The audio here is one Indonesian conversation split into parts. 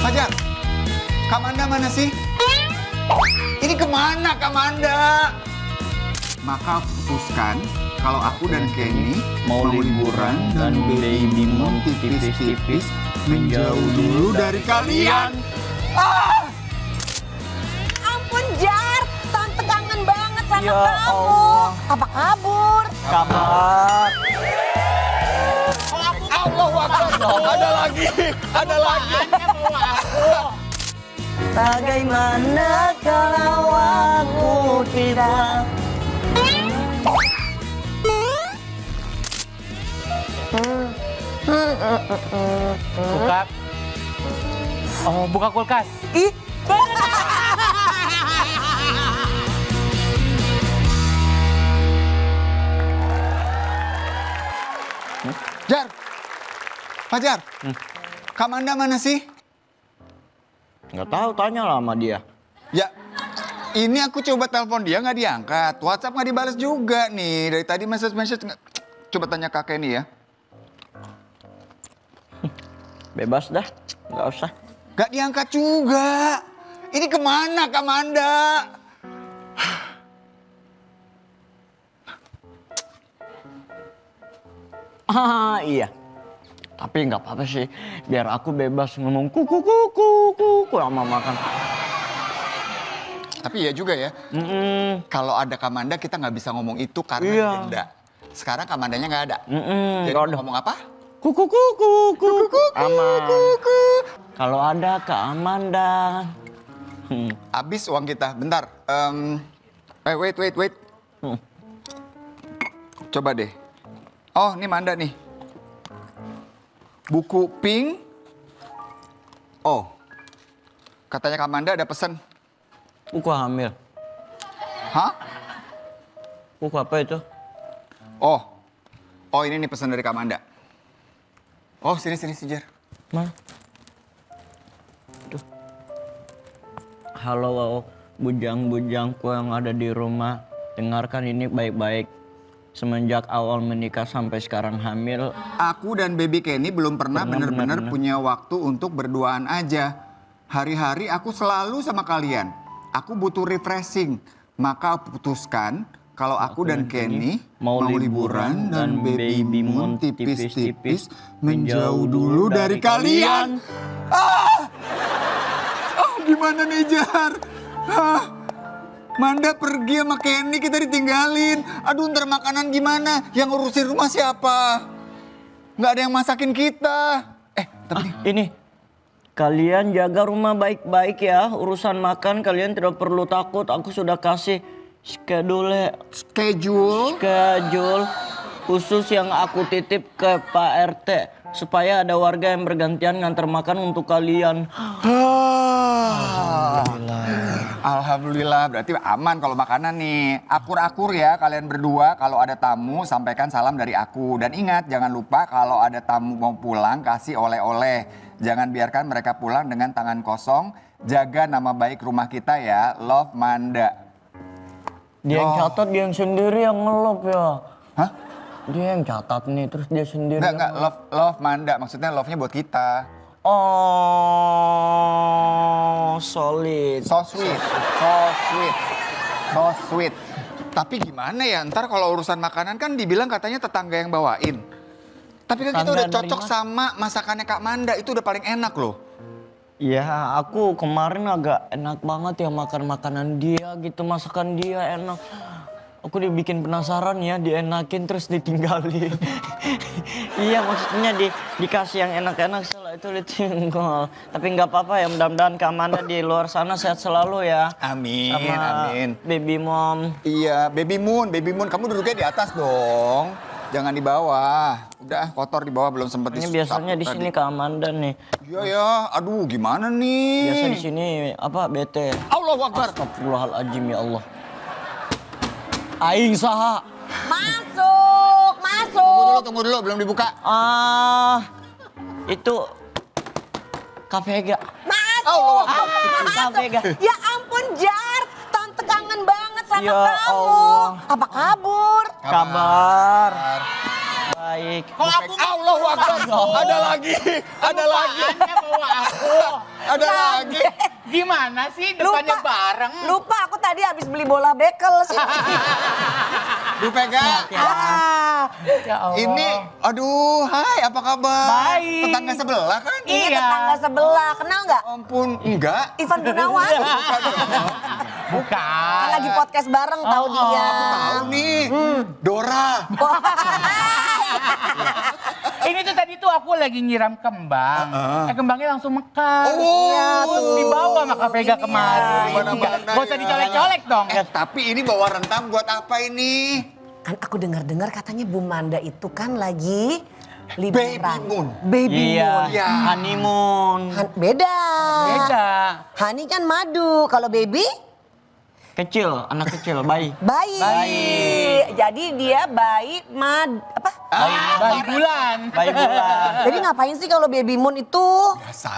Fajar, Kak Manda mana sih? Ini kemana Kak Manda? Maka aku putuskan kalau aku dan Kenny mau liburan dan baby mom tipis-tipis menjauh dulu dari kalian. Ampun Jar, Tante kangen banget sama Ya kamu. Allah. Apa kabur? Kabar. Allahu Akbar. Ada lagi. Bagaimana kalau aku tidak? Buka. Oh, buka kulkas. Ih, Jar, Fajar, Kak Manda mana sih? Nggak tahu, tanya lah sama dia. Ya, ini aku coba telepon dia nggak diangkat. WhatsApp nggak dibalas juga nih. Dari tadi message nggak. Coba tanya kakek nih ya. Bebas dah, nggak usah. Nggak diangkat juga. Ini kemana Kak Manda? Ah iya. Tapi nggak apa-apa sih, biar aku bebas ngomong kuku kuku kuku sama makan. Tapi ya juga ya, kalau ada Kak Manda kita nggak bisa ngomong itu karena Iya. denda. Sekarang Kak Mandanya nggak ada. Jadi nggak mau ada. ngomong apa? Kuku kuku kuku aman. Kalau ada Kak Amanda. Habis uang kita. Bentar. Wait. Coba deh. Oh, ini Manda nih. Buku pink. Oh. Katanya Kak Manda ada pesan. Buku hamil. Hah? Buku apa itu? Oh. Oh, ini nih pesan dari Kak Manda. Oh, sini Jar. Mana? Tuh. Halo bujang-bujangku yang ada di rumah. Dengarkan ini baik-baik. Semenjak awal menikah sampai sekarang hamil. Aku dan baby Kenny belum pernah benar-benar punya waktu untuk berduaan aja. Hari-hari aku selalu sama kalian. Aku butuh refreshing. Maka aku putuskan kalau aku dan Kenny mau liburan dan baby moon tipis-tipis menjauh dulu dari kalian. Gimana nih Jar? Manda pergi sama Kenny, kita ditinggalin. Aduh, ntar makanan gimana? Yang ngurusin rumah siapa? Nggak ada yang masakin kita. Tapi Ini, kalian jaga rumah baik-baik ya. Urusan makan kalian tidak perlu takut. Aku sudah kasih schedule khusus yang aku titip ke Pak RT. Supaya ada warga yang bergantian ngantar makan untuk kalian. Alhamdulillah, berarti aman kalau makanan nih. Akur-akur ya kalian berdua. Kalau ada tamu, sampaikan salam dari aku. Dan ingat, jangan lupa kalau ada tamu mau pulang, kasih oleh-oleh. Jangan biarkan mereka pulang dengan tangan kosong. Jaga nama baik rumah kita ya. Love, Manda. Dia yang catat, dia yang sendiri yang ngelop ya. Hah? Dia yang catat nih, terus dia sendiri. Enggak, love Manda. Maksudnya love-nya buat kita. Oh, solid. So sweet. Tapi gimana ya, ntar kalau urusan makanan kan dibilang katanya tetangga yang bawain. Tapi kan kita Tetangga udah dari cocok mana? sama masakannya Kak Manda, itu udah paling enak loh. Ya, aku kemarin agak enak banget ya makan makanan dia gitu, masakan dia enak. Aku dibikin penasaran ya, dienakin terus ditinggalin. Iya, maksudnya dikasih yang enak-enak setelah itu ditinggal. Tapi nggak apa-apa ya, mudah-mudahan Kak Amanda di luar sana sehat selalu ya. Amin, Sama amin. baby mom. Iya, baby moon, kamu duduknya di atas dong. Jangan di bawah. Udah kotor di bawah, belum sempet Ini biasanya di sini Kak Amanda nih. Iya ya, aduh gimana nih? Biasa di sini apa bete. Allahu Akbar. Astagfirullahaladzim ya Allah. Aing saha. masuk. Tunggu dulu, belum dibuka. Itu Cafe Ega. Allahu Masuk. Akbar. Cafe Ega. Ya ampun Jar, Tante kangen banget sama Ya kamu. Allah. Apa kabur? Kabar. Baik. Allahu Akbar. Ada lagi. Ada lagi. Gimana sih depannya bareng? Lupa, aku tadi habis beli bola bekel sih. Bu Vega. Ya Allah. Ini, aduh, hai, apa kabar? Baik. Tetangga sebelah kan? Ini Iya. tetangga sebelah, kenal nggak? Ampun, enggak. Ivan Gunawan. Bukan. Kan lagi podcast bareng tahu dia. Aku tahu nih, Dora. Ini tuh tadi tuh aku lagi nyiram kembang. Kembangnya langsung mekar. Oh, Terus dibawa sama Kak Vega kemarin. Mana-mana Gak usah ya. dicolek-colek dong. Tapi ini bawa rentang buat apa ini? Kan aku dengar-dengar katanya Bu Manda itu kan lagi Baby liburan. moon. Baby Iya, moon. Ya. honeymoon. Beda. Beda. Hani kan madu, kalau baby Kecil, anak kecil, bayi. bayi. Jadi dia bayi apa? Bayi bulan. Bayi bulan. Jadi ngapain sih kalau baby moon itu? Biasa.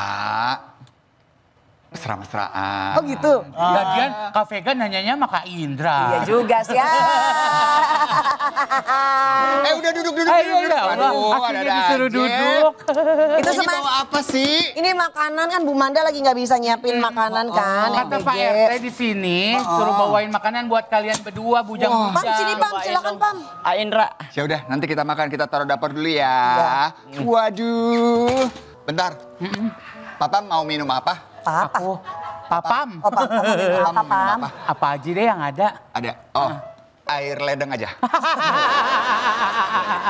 Mesra-mesraan. Oh gitu. Lagian Kak Vega nanyanya sama Kak Indra. Iya juga sih. Udah duduk. Ayo udah, Aduh, akhirnya ada-ada disuruh aja. duduk. Itu Ini sama bawa apa sih? ini makanan kan Bu Manda lagi nggak bisa nyiapin makanan kan. Kata Pak FBG. RT di sini suruh bawain makanan buat kalian berdua bujang-bujang. Pam sini Pam, silakan Pam. Indra. Ya udah, nanti kita makan, kita taruh dapur dulu ya. Waduh. Bentar. Papa mau minum apa? Apa? Aku Papam. Oh Pam, kamu minum apa Pam mau minum Pam? apa? Apa aja deh yang ada. Ada. Oh, air ledeng aja.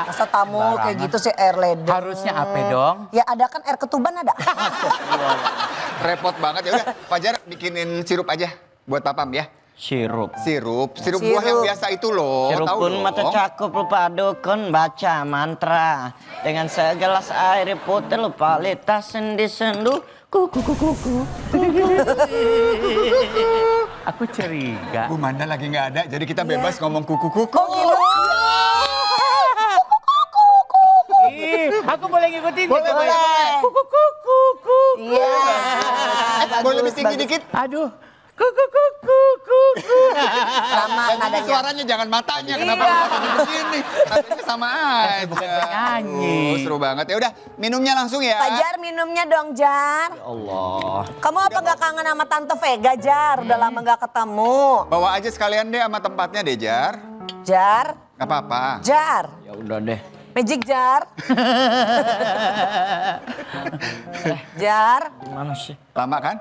Masa tamu kayak gitu sih air ledeng. Harusnya apa dong? Ya ada kan air ketuban ada. Repot banget. Ya udah, Fajar bikinin sirup aja buat papam ya. Sirup. Sirup buah yang biasa itu loh. Sirup Tahu pun dong. mata cakup lupa dukun baca mantra. Dengan segelas air putih lupa litas sendi sendu. Kuku. Aku curiga. Bu Manda lagi nggak ada, jadi kita bebas ngomong kuku-kuku. Kok gitu? Ih, aku boleh ngikutin Boleh, gitu? boleh. Kuku kuku kuku. Iya. Boleh lebih tinggi dikit? Aduh. Kuku kuku kuku. Sama Dan ini nadanya. suaranya jangan matanya, kenapa Iya. matanya begini? Nadanya sama aja. bukan penyanyi. Seru banget. Ya udah, minumnya langsung ya. Fajar minumnya dong Jar. Allah. Kamu apa nggak kangen sama Tante Vega Jar? Udah lama nggak ketemu. Bawa aja sekalian deh sama tempatnya deh, Jar. Jar, Gak apa-apa. Jar. Ya udah deh. Magic Jar. Jar. Gimana sih? Lama kan?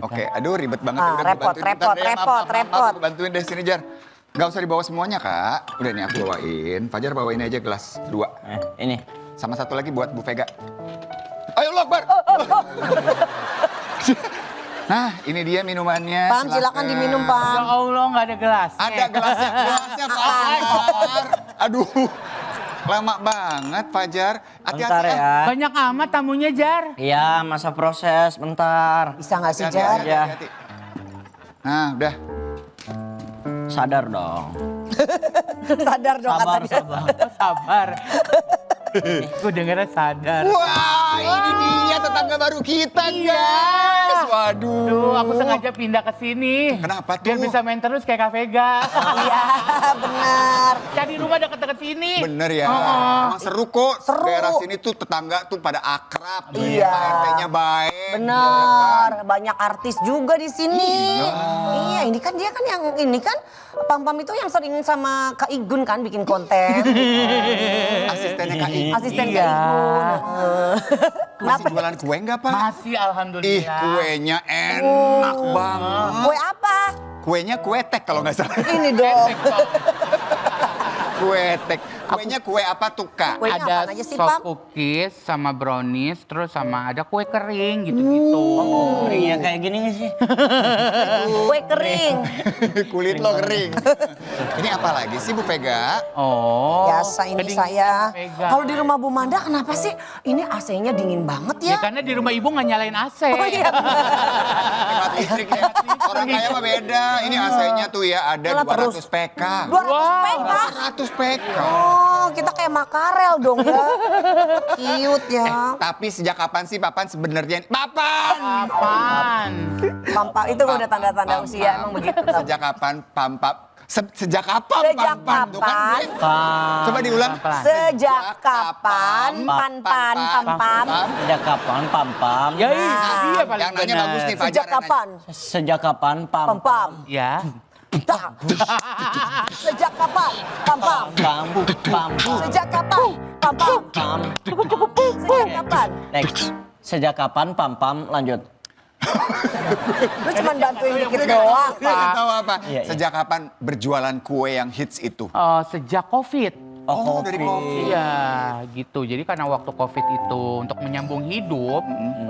Oke, aduh ribet banget. Ah, Udah, repot, bantuin bentar deh. repot. Maaf, bantuin deh sini, Jar. Gak usah dibawa semuanya, Kak. Udah nih aku bawain. Fajar bawain aja gelas 2. Ini. Sama satu lagi buat Bu Vega. Ayo Akbar. Nah, ini dia minumannya. Pam silakan diminum Ya Pam. Allah nggak ada gelas. Ada gelasnya Fajar. Aduh, lama banget Fajar. Bentar Hati-hati ya. Banyak amat tamunya Jar. Iya, masa proses bentar. Bisa nggak sih Hati-hati, Jar? Ya. hati-hati. Nah, udah. Sadar dong. Sadar dong Sabar, katanya. sabar. Sabar. Gue dengernya sadar. Wah, ini dia tetangga baru kita, guys. Waduh. Duh, aku sengaja pindah ke sini. Kenapa tuh? Biar bisa main terus kayak Kak Vega. Iya benar. Cari rumah deket-deket sini. Bener ya. Oh. Emang seru kok. Seru. Daerah sini tuh tetangga tuh pada akrab. Iya. Pak RT-nya baik. Benar, banyak artis juga di sini. Iya, ini kan dia kan yang ini kan Pam-Pam itu yang sering sama Kak Igun kan bikin konten. Asistennya Kak Igun. Asisten Iya. Kak Igun. Masih jualan kue nggak, Pak? Masih Ih, alhamdulillah. kuenya enak banget. Kue apa? Kuenya kue tek kalau nggak salah. Ini dong. Kue tek. Kuenya kue apa tuh, Kak? Kuenya Ada apaan aja sih, soft Pam? cookies sama brownies, terus sama ada kue kering gitu-gitu. Iya kayak gini nggak sih? Kue kering. Kulit lo kering. Ini apa lagi sih, Bu Vega? Oh. Biasa ini kedinginan saya. Vega. Kalau di rumah Bu Manda kenapa sih ini AC-nya dingin banget Ya ya? karena di rumah ibu nggak nyalain AC. Oh iya. Hemat listrik ya. Orang kaya mah beda. Ini AC-nya tuh ya ada Malah 200 terus. PK. 200 PK. 200 PK. Oh, kita kayak makarel dong ya. Cute ya. Tapi sejak kapan sih Papan sebenarnya? Papan! Apaan? Pampa itu udah tanda-tanda usia emang begitu. Tam. Sejak kapan Sejak kapan Sejak Pan-Pan tuh kan kapan? gue? Coba diulang. Pelan-pelan. Sejak kapan pan-pan pam-pam? Sejak kapan pam-pam? Ya iya paling Yang nanya benar. bagus nih, Sejak Fajar. kapan? Sejak kapan pam-pam? Pam-pam. Ya. Tak. Sejak kapan? Pam-pam. Pam, pam, Sejak kapan? Pam-pam. pam. Sejak kapan? Next. Sejak kapan pam-pam? Lanjut. Lu cuma bantuin dikit doang. Gue nggak tahu apa. Iya, iya. Sejak kapan berjualan kue yang hits itu? Sejak COVID. Oh, dari COVID. Iya, gitu. Jadi karena waktu COVID itu untuk menyambung hidup,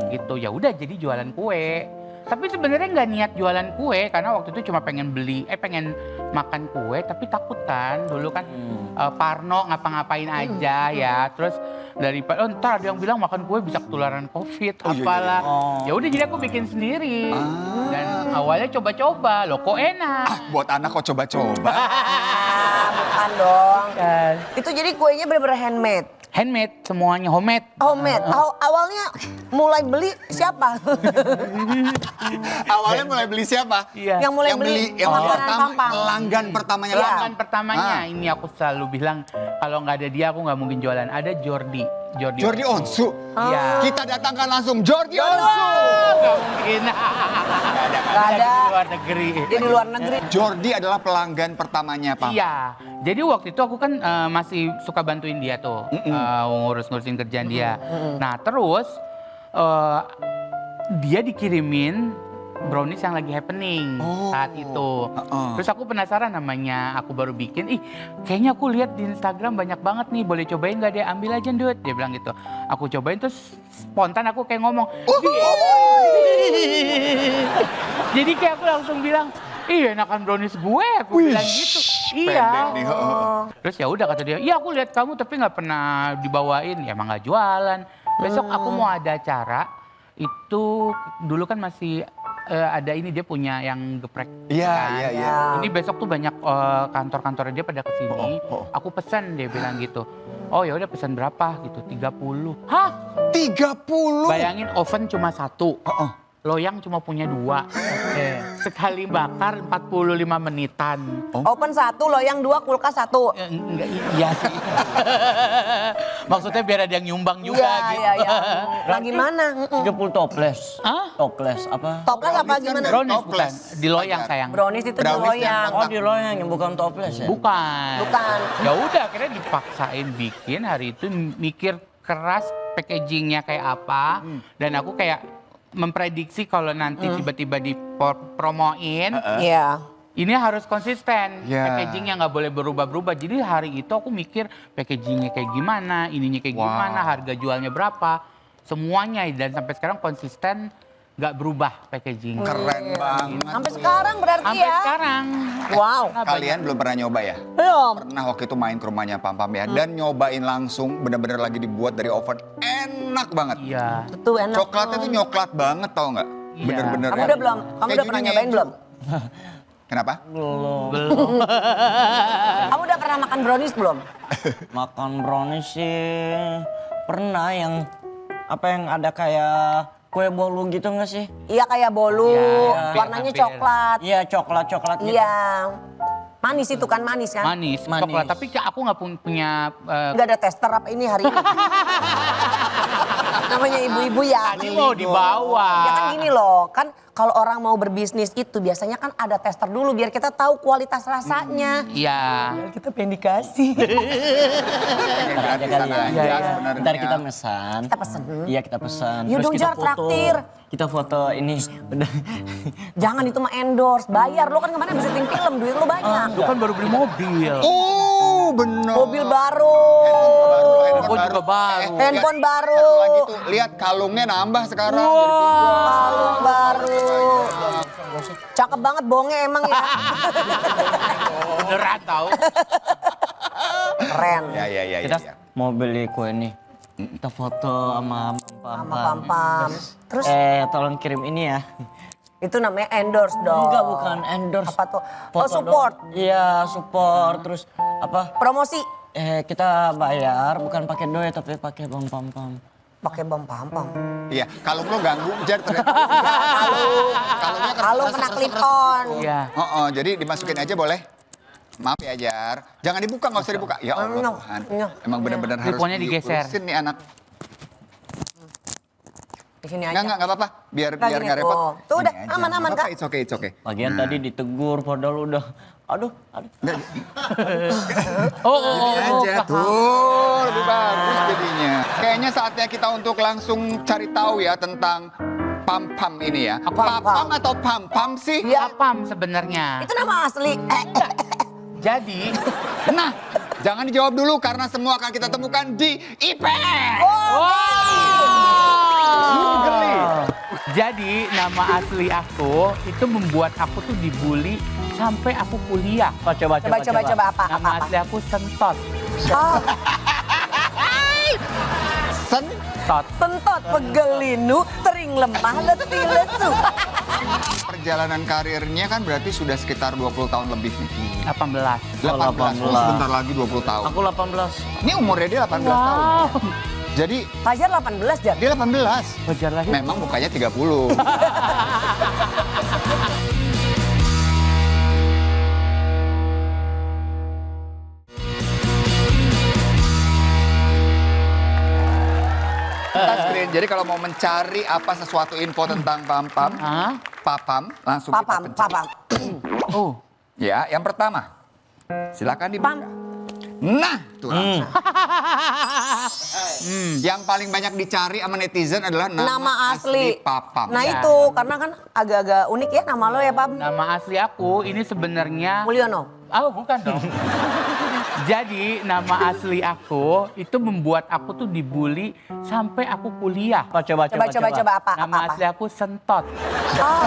gitu ya udah jadi jualan kue. Tapi sebenarnya nggak niat jualan kue karena waktu itu cuma pengen pengen makan kue, tapi takut kan dulu kan Parno ngapa-ngapain aja ya. Terus daripada ntar ada yang bilang makan kue bisa ketularan COVID, Oh, iya, iya, apalah. iya. Ya udah jadi aku bikin sendiri. Dan awalnya coba-coba, loh kok enak. Buat anak kok coba-coba. Bukan dong. Kan. Itu jadi kuenya bener-bener handmade. Handmade, semuanya homemade. Homemade. Awalnya mulai beli siapa? Awalnya mulai beli siapa? Iya. Yang mulai beli yang makanan pertama, pam-pam. pelanggan pertamanya. Iya. Pelanggan pertamanya ini aku selalu bilang kalau nggak ada dia aku nggak mungkin jualan. Ada Jordi. Jordi Onsu. Iya. Kita datangkan langsung Jordi Onsu. Nggak mungkin. Gak ada. Di luar negeri. Dia di luar negeri. Jordi adalah pelanggan pertamanya, Pak. Iya. Jadi waktu itu aku kan masih suka bantuin dia tuh. Ngurus-ngurusin kerjaan dia. Nah terus dia dikirimin brownies yang lagi happening saat itu. Terus aku penasaran namanya, aku baru bikin. Ih, kayaknya aku lihat di Instagram banyak banget nih. Boleh cobain nggak deh? Ambil aja Dut. Dia bilang gitu. Aku cobain terus spontan aku kayak ngomong. Jadi kayak aku langsung bilang, iya enakan brownies gue. Aku bilang gitu. Iya. Pendek nih. Terus ya udah kata dia, iya aku lihat kamu tapi nggak pernah dibawain. Ya emang nggak jualan. Besok aku mau ada acara. Itu dulu kan masih ada ini dia punya yang geprek. Iya, kan. iya, iya. Ini besok tuh banyak kantor-kantornya dia pada kesini. Aku pesan dia bilang gitu. Oh ya udah pesan berapa gitu? 30. Hah? 30. Bayangin oven cuma satu. Loyang cuma punya 2. Sekali bakar 45 menitan. Open 1, loyang 2, kulkas 1. Enggak, iya sih. Maksudnya biar ada yang nyumbang juga Iya, gitu. iya, iya. Nah gimana? 30 toples. Hah? Toples apa? Toples apa gimana? Brownies Toples. bukan, di loyang sayang. Brownies itu di Brownies loyang. Oh di loyang yang bukan toples ya? Bukan. Bukan. Ya udah akhirnya dipaksain bikin hari itu mikir keras packagingnya kayak apa. Dan aku kayak memprediksi kalau nanti tiba-tiba dipromoin. Iya. Ini harus konsisten, Ya. packagingnya nggak boleh berubah-berubah. Jadi hari itu aku mikir packagingnya kayak gimana, ininya kayak gimana, harga jualnya berapa, semuanya. Dan sampai sekarang konsisten, nggak berubah packaging. Keren banget. Sampai sekarang berarti Sampai ya? sekarang. Wow. Kalian belum pernah nyoba ya? Belum. Pernah waktu itu main ke rumahnya Pam-Pam ya. Dan nyobain langsung bener-bener lagi dibuat dari oven. Enak banget. Iya. Betul enak. Coklatnya tuh nyoklat banget tau nggak? Iya. Bener-bener. Kamu udah belum? Kamu udah pernah nyobain belum? Kenapa? Belum. Kamu udah pernah makan brownies belum? Makan brownies sih pernah yang apa yang ada kayak kue bolu gitu nggak sih? Iya kayak bolu, Iya, warnanya hampir. coklat. Iya coklat gitu. Iya. Manis itu kan, manis kan? Manis, Manis. coklat. Tapi aku nggak punya Nggak ada tester apa ini hari ini. Namanya ibu-ibu ya. tadi mau dibawa. Ya kan gini loh, kan kalau orang mau berbisnis itu biasanya kan ada tester dulu biar kita tahu kualitas rasanya. Iya. Kita pengen dikasih. Pengen Aja gratisan kali ya. aja Iya. sebenarnya. Ntar kita pesan. Kita pesen. Iya kita pesan. Ya dong, kita Jar, traktir. Kita foto ini. Udah. Jangan itu mah endorse, bayar. Lo kan kemarin bisa syuting film, duit lo banyak. Lu kan baru beli mobil. Oh bener. Mobil baru. Aku juga baru. Handphone baru. Satu lagi tuh, lihat kalungnya nambah sekarang. Jadi 3. Kalung baru. Cakep banget bonge emang ya. Beneran tau. Keren. Ya. Kita mau beli kue nih. Kita foto sama Sama pam-pam. Terus tolong kirim ini ya. itu namanya endorse dong. Enggak bukan endorse. Apa tuh? Foto Oh support. dong. Iya support terus apa? Promosi. Kita bayar bukan pakai duit tapi pakai pam. Pakai bom pam-pam. Iya, kalung lo ganggu, Jar ternyata. Kalungnya Kalung kena clip on. Iya. Jadi dimasukin aja boleh? Maaf ya Jar. Jangan dibuka, nggak usah dibuka. Ya Allah Tuhan. Emang benar-benar harus Teleponnya digeser. diurusin nih anak. Di sini aja. Enggak apa-apa. Biar Nggak, gini, nggak repot. tuh. Tuh udah, Gini aja. aman-aman, Nggak apa-apa, Kak. It's okay. Lagian Nah. tadi ditegur padahal udah aduh. Ini aja tuh, lebih bagus jadinya. Kayaknya saatnya kita untuk langsung cari tahu ya tentang pam-pam ini ya. Papam atau pam-pam sih? Papam sebenarnya. Itu nama asli. Jadi, Nah, jangan dijawab dulu karena semua akan kita temukan di IP. Geli. jadi nama asli aku itu membuat aku tuh dibully sampai aku kuliah. Coba. Coba apa? Nama asli aku Sentot. Oh, Sentot. sentot pegelinu, tering lemah, letih lesu. Perjalanan karirnya kan berarti sudah sekitar 20 tahun lebih nih. 18. 18. Oh, sebentar lagi 20 tahun. Aku 18. Ini umurnya dia 18 tahun. Jadi Fajar 18, Jar. dia 18. Wajar lagi. Memang mukanya 30. Touchscreen. Jadi kalau mau mencari apa sesuatu info tentang pam-pam, Hah? papam, langsung Papam, kita pencet. papam. Oh, Ya, yang pertama. Silakan dibuka. Pam. Nah, tuh langsung. Yang paling banyak dicari sama netizen adalah Nama asli. papam. Nah Ya. itu, karena kan agak-agak unik ya nama lo ya, Pam. nama asli aku ini sebenarnya. Mulyono. Oh, bukan dong. Jadi nama asli aku itu membuat aku tuh dibully sampai aku kuliah. Coba. Coba apa? Nama asli aku Sentot. Oh,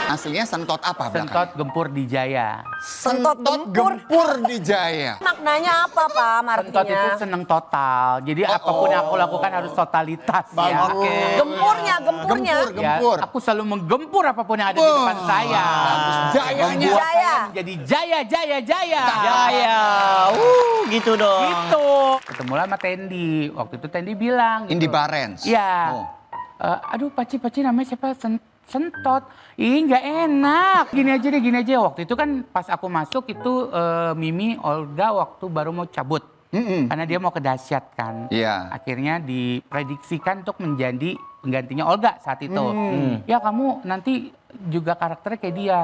Aslinya sentot apa belakang? Sentot Gempur di Jaya. sentot gempur. Gempur di Jaya. Maknanya apa, Pam? Sentot itu Artinya? seneng total. Jadi apapun yang aku lakukan harus totalitas ya. Oke. Gempurnya. Ya, Gempur. aku selalu menggempur apapun yang ada di depan saya. Jayanya. Membuat Jaya. saya menjadi jaya. Jaya. Gitu dong. Gitu. Ketemulah sama Tendi. Waktu itu Tendi bilang. Indi Barens. Iya. Oh. Aduh Paci namanya siapa? Sentot. Ih nggak enak. Gini aja. Waktu itu kan pas aku masuk itu Mimi Olga waktu baru mau cabut. Karena dia mau ke Dahsyat kan. Iya. Akhirnya diprediksikan untuk menjadi penggantinya Olga saat itu. Ya kamu nanti juga karakternya kayak dia.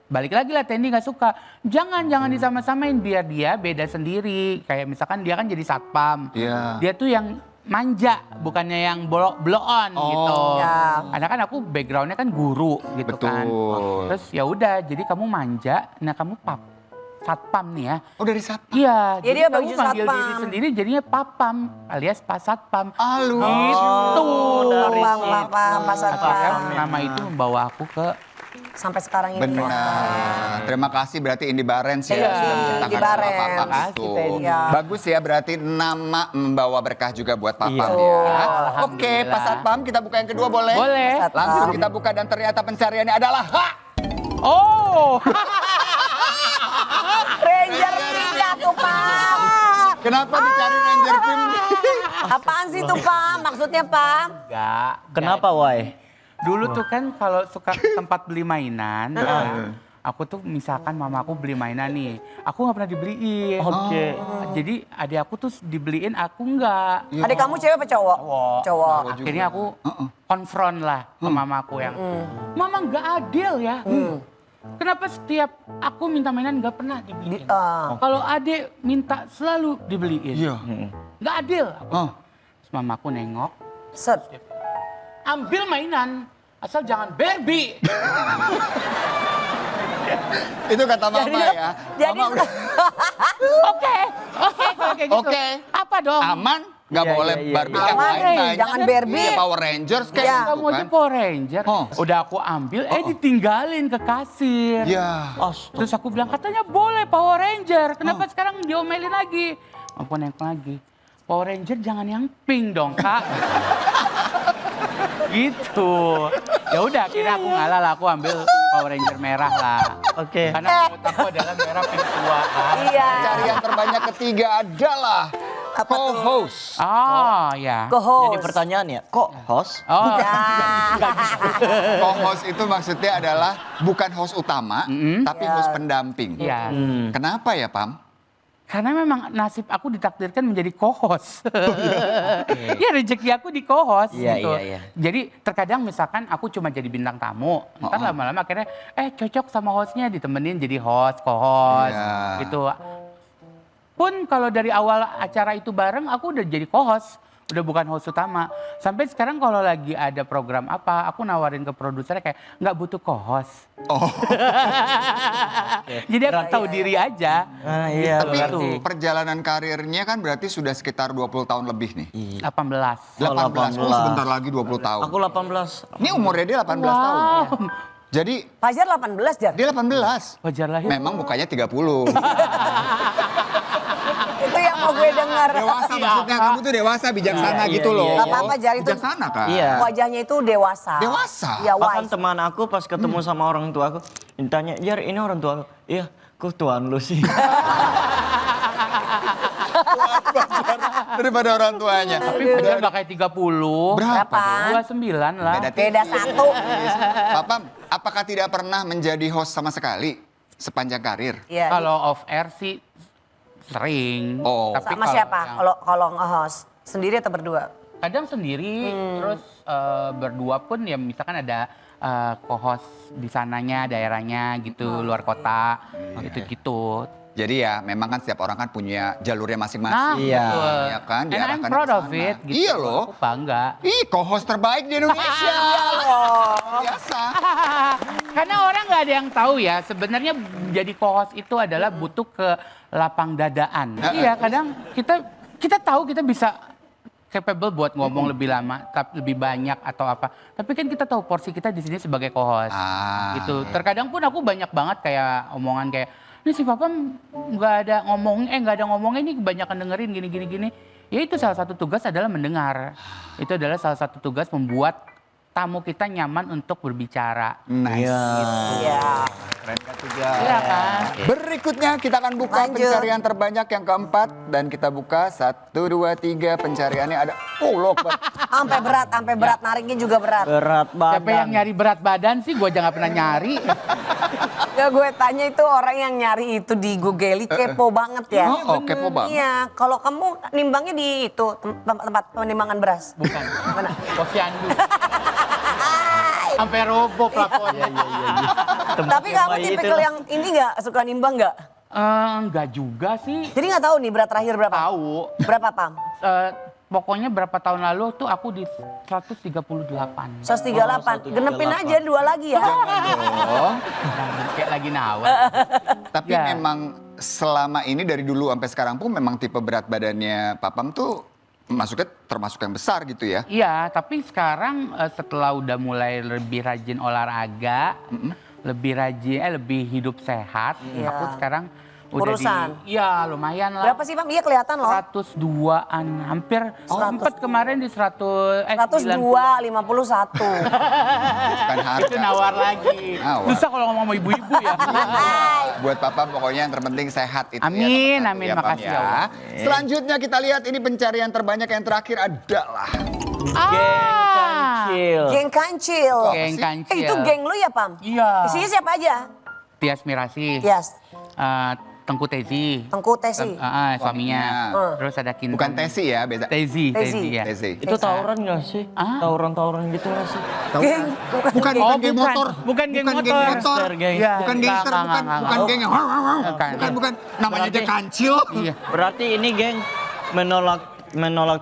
Balik lagi lah Tendi nggak suka. Jangan disama-samain biar dia beda sendiri. Kayak misalkan dia kan jadi satpam. Iya. Dia tuh yang manja, bukannya yang blow on gitu. Ya. Karena kan aku backgroundnya kan guru gitu kan. Betul. Terus ya udah, jadi kamu manja, nah kamu satpam nih ya. Oh dari satpam. Iya, Ya, dia kamu baju panggil satpam. diri sendiri jadinya papam alias pas satpam. Alu. Gitu. dari Pam, situ. Pam, Pas Akhirnya Satpam. nama itu membawa aku ke Sampai sekarang ini. Benar. Terima kasih berarti Indi Barens ya. Iya, sudah menciptakan Indi nama Barens. Papam Terima kasih, itu. Tendi. Iya. Bagus ya berarti nama membawa berkah juga buat Papam Iya. ya. Oke, Alhamdulillah. Pas Satpam kita buka yang kedua boleh? Boleh. Satpam. Langsung kita buka dan ternyata pencariannya adalah Oh. Ranger Pink tuh, Pam. Kenapa dicari Ranger Pim? Apaan sih tuh, Pam? Maksudnya, Pam? Enggak. Kenapa, Wai? Dulu tuh kan kalau suka ke tempat beli mainan, aku tuh misalkan mama aku beli mainan nih, aku nggak pernah dibeliin. Oke. Jadi adik aku tuh dibeliin, aku nggak. Adik kamu cewek apa cowok? Cowok. Akhirnya aku konfront lah ke mama aku yang, mama nggak adil ya. Kenapa setiap aku minta mainan nggak pernah dibeliin? Kalau adik minta selalu dibeliin. Iya. Nggak adil. Oh. Terus mama aku nengok, Set. ambil mainan, asal jangan Barbie. Itu kata mama ya. Jadi Mama udah Oke, kalau kayak gitu. Oke. Apa dong? aman, nggak Iya, boleh iya, Barbie iya. yang Aman, lain Rey. banyak. Jangan Barbie. Iya, Power Rangers kayak Iya. gitu Kamu aja kan. Power Ranger. Oh. Udah aku ambil, ditinggalin ke kasir. Iya. Terus aku bilang, katanya boleh Power Ranger. Kenapa sekarang diomelin lagi? Aku nengok lagi. Power Ranger jangan yang pink dong, Kak. Gitu. Ya udah, akhirnya aku ngalah lah. Aku ambil Power Ranger merah lah. Oke. Karena menurut aku adalah merah pink tua kan. Iya. Cari yang terbanyak ketiga adalah Apa tuh? Co-host. Oh, ya. Co-host. Jadi pertanyaannya, kok host? Oh, Nah, Co-host itu maksudnya adalah bukan host utama, tapi Ya. host pendamping. iya. Kenapa ya, Pam? Karena memang nasib aku ditakdirkan menjadi co-host. Ya rezeki aku di co-host Iya, gitu. iya. Jadi terkadang misalkan aku cuma jadi bintang tamu, ntar lama-lama akhirnya cocok sama hostnya ditemenin jadi host, co-host Iya. gitu. Pun kalau dari awal acara itu bareng aku udah jadi co-host. Udah bukan host utama. Sampai sekarang kalau lagi ada program apa, aku nawarin ke produsernya kayak nggak butuh co-host. Oh, Jadi aku tahu diri aja. Ah, iya, tapi berarti. perjalanan karirnya kan berarti sudah sekitar 20 tahun lebih nih. 18. 18, oh, sebentar lagi 20 tahun. Aku 18. Ini umurnya dia 18 tahun. Jadi Fajar 18 Jar. dia 18. Wajar lah ya. Memang mukanya 30. Itu yang mau gue dengar. Dewasa maksudnya, kamu tuh dewasa, bijaksana Iya, gitu iya, loh. iya. Gak apa-apa Jar, itu Bijaksana kan? Iya. wajahnya itu dewasa. Dewasa? Ya Bahkan wise. teman aku pas ketemu sama orang tua aku, ditanya, Jar ini orang tua aku. Iya, kok tuan lu sih? Daripada orang tuanya. Tapi Fajar bakal 30. Berapa? 29 lah. Beda satu. Papam, apakah tidak pernah menjadi host sama sekali sepanjang karir? Iya. Kalau off air sih sering. Oh. Tapi Sama kalau siapa? yang- Kalau nge-host sendiri atau berdua? Kadang sendiri, terus berdua pun ya misalkan ada co-host di sananya, daerahnya gitu, luar kota, gitu-gitu. Jadi ya memang kan setiap orang kan punya jalurnya Nah, masing-masing. Iya. betul. Iya kan, And I'm diarahkannya proud ke of sana. it. Gitu. Iya loh. Aku bangga. Ih, co-host terbaik di Indonesia. Iya loh. Biasa. Karena orang nggak ada yang tahu ya, sebenarnya jadi co-host itu adalah butuh ke lapang dadaan. Iya, kadang kita tahu kita bisa capable buat ngomong lebih lama, tapi lebih banyak atau apa. Tapi kan kita tahu porsi kita di sini sebagai co-host. Ah. Gitu. Terkadang pun aku banyak banget kayak omongan kayak, ini si Papa nggak ada ngomongnya ini kebanyakan dengerin gini. Ya itu salah satu tugas adalah mendengar. Itu adalah salah satu tugas membuat tamu kita nyaman untuk berbicara. Nice. Iya. Keren kan juga. Iya kan? Berikutnya kita akan buka Lanjut. pencarian terbanyak yang keempat. Dan kita buka 1, 2, 3 pencariannya ada. Oh lobat. Sampai berat, nariknya juga berat. Berat Siapa yang badan. nyari berat badan sih? Gue aja nggak pernah nyari. Ya gue tanya itu orang yang nyari itu di Google kepo banget ya. Oh, kepo banget. Iya, kalau kamu nimbangnya di itu tempat penimbangan beras. Bukan. Mana? Posyandu. Sampai roboh plafonnya. Tapi kamu tipikal yang ini nggak suka nimbang nggak? Enggak juga sih. Jadi nggak tahu nih berat terakhir berapa? Tahu. Berapa Pam? Pokoknya berapa tahun lalu tuh aku di 138. 138. Genepin aja 2 lagi ya. Oh. Kayak lagi nawar. Tapi Ya. memang selama ini dari dulu sampai sekarang pun memang tipe berat badannya Papam tuh masuknya termasuk yang besar gitu ya. Iya, tapi sekarang setelah udah mulai lebih rajin olahraga, lebih hidup sehat, Iya. aku sekarang Urusan. Iya lumayan lah. Berapa sih Pam? Iya kelihatan loh. 102-an, hampir sempat kemarin di 100, 102, 51. Bukan harga. Itu nawar lagi. Nawar. Susah kalau ngomong sama ibu-ibu ya. Buat Papa pokoknya yang terpenting sehat itu Amin, ya. amin, Pam, makasih ya Allah. Selanjutnya kita lihat ini pencarian terbanyak yang terakhir adalah Geng kancil. Geng kancil. Geng kancil. Itu geng lu ya Pam? Iya. Isinya siapa aja? Tias Mirasih. Yes. Tengku Tezi. Tengku Tesi. Suaminya. Terus ada Kintan. bukan Tesi ya, beda. Tezi. Tezi. Ya. Tesi. Itu tawuran gak sih? Ah? Tawuran-tawuran gitu gak sih? Geng. Bukan Oh, geng bukan. motor. Bukan geng motor. Gangster, geng. Iya. Bukan gangster, Enggak, bukan geng yang Bukan. bukan namanya aja Berarti- kancil. Iya. Berarti ini geng menolak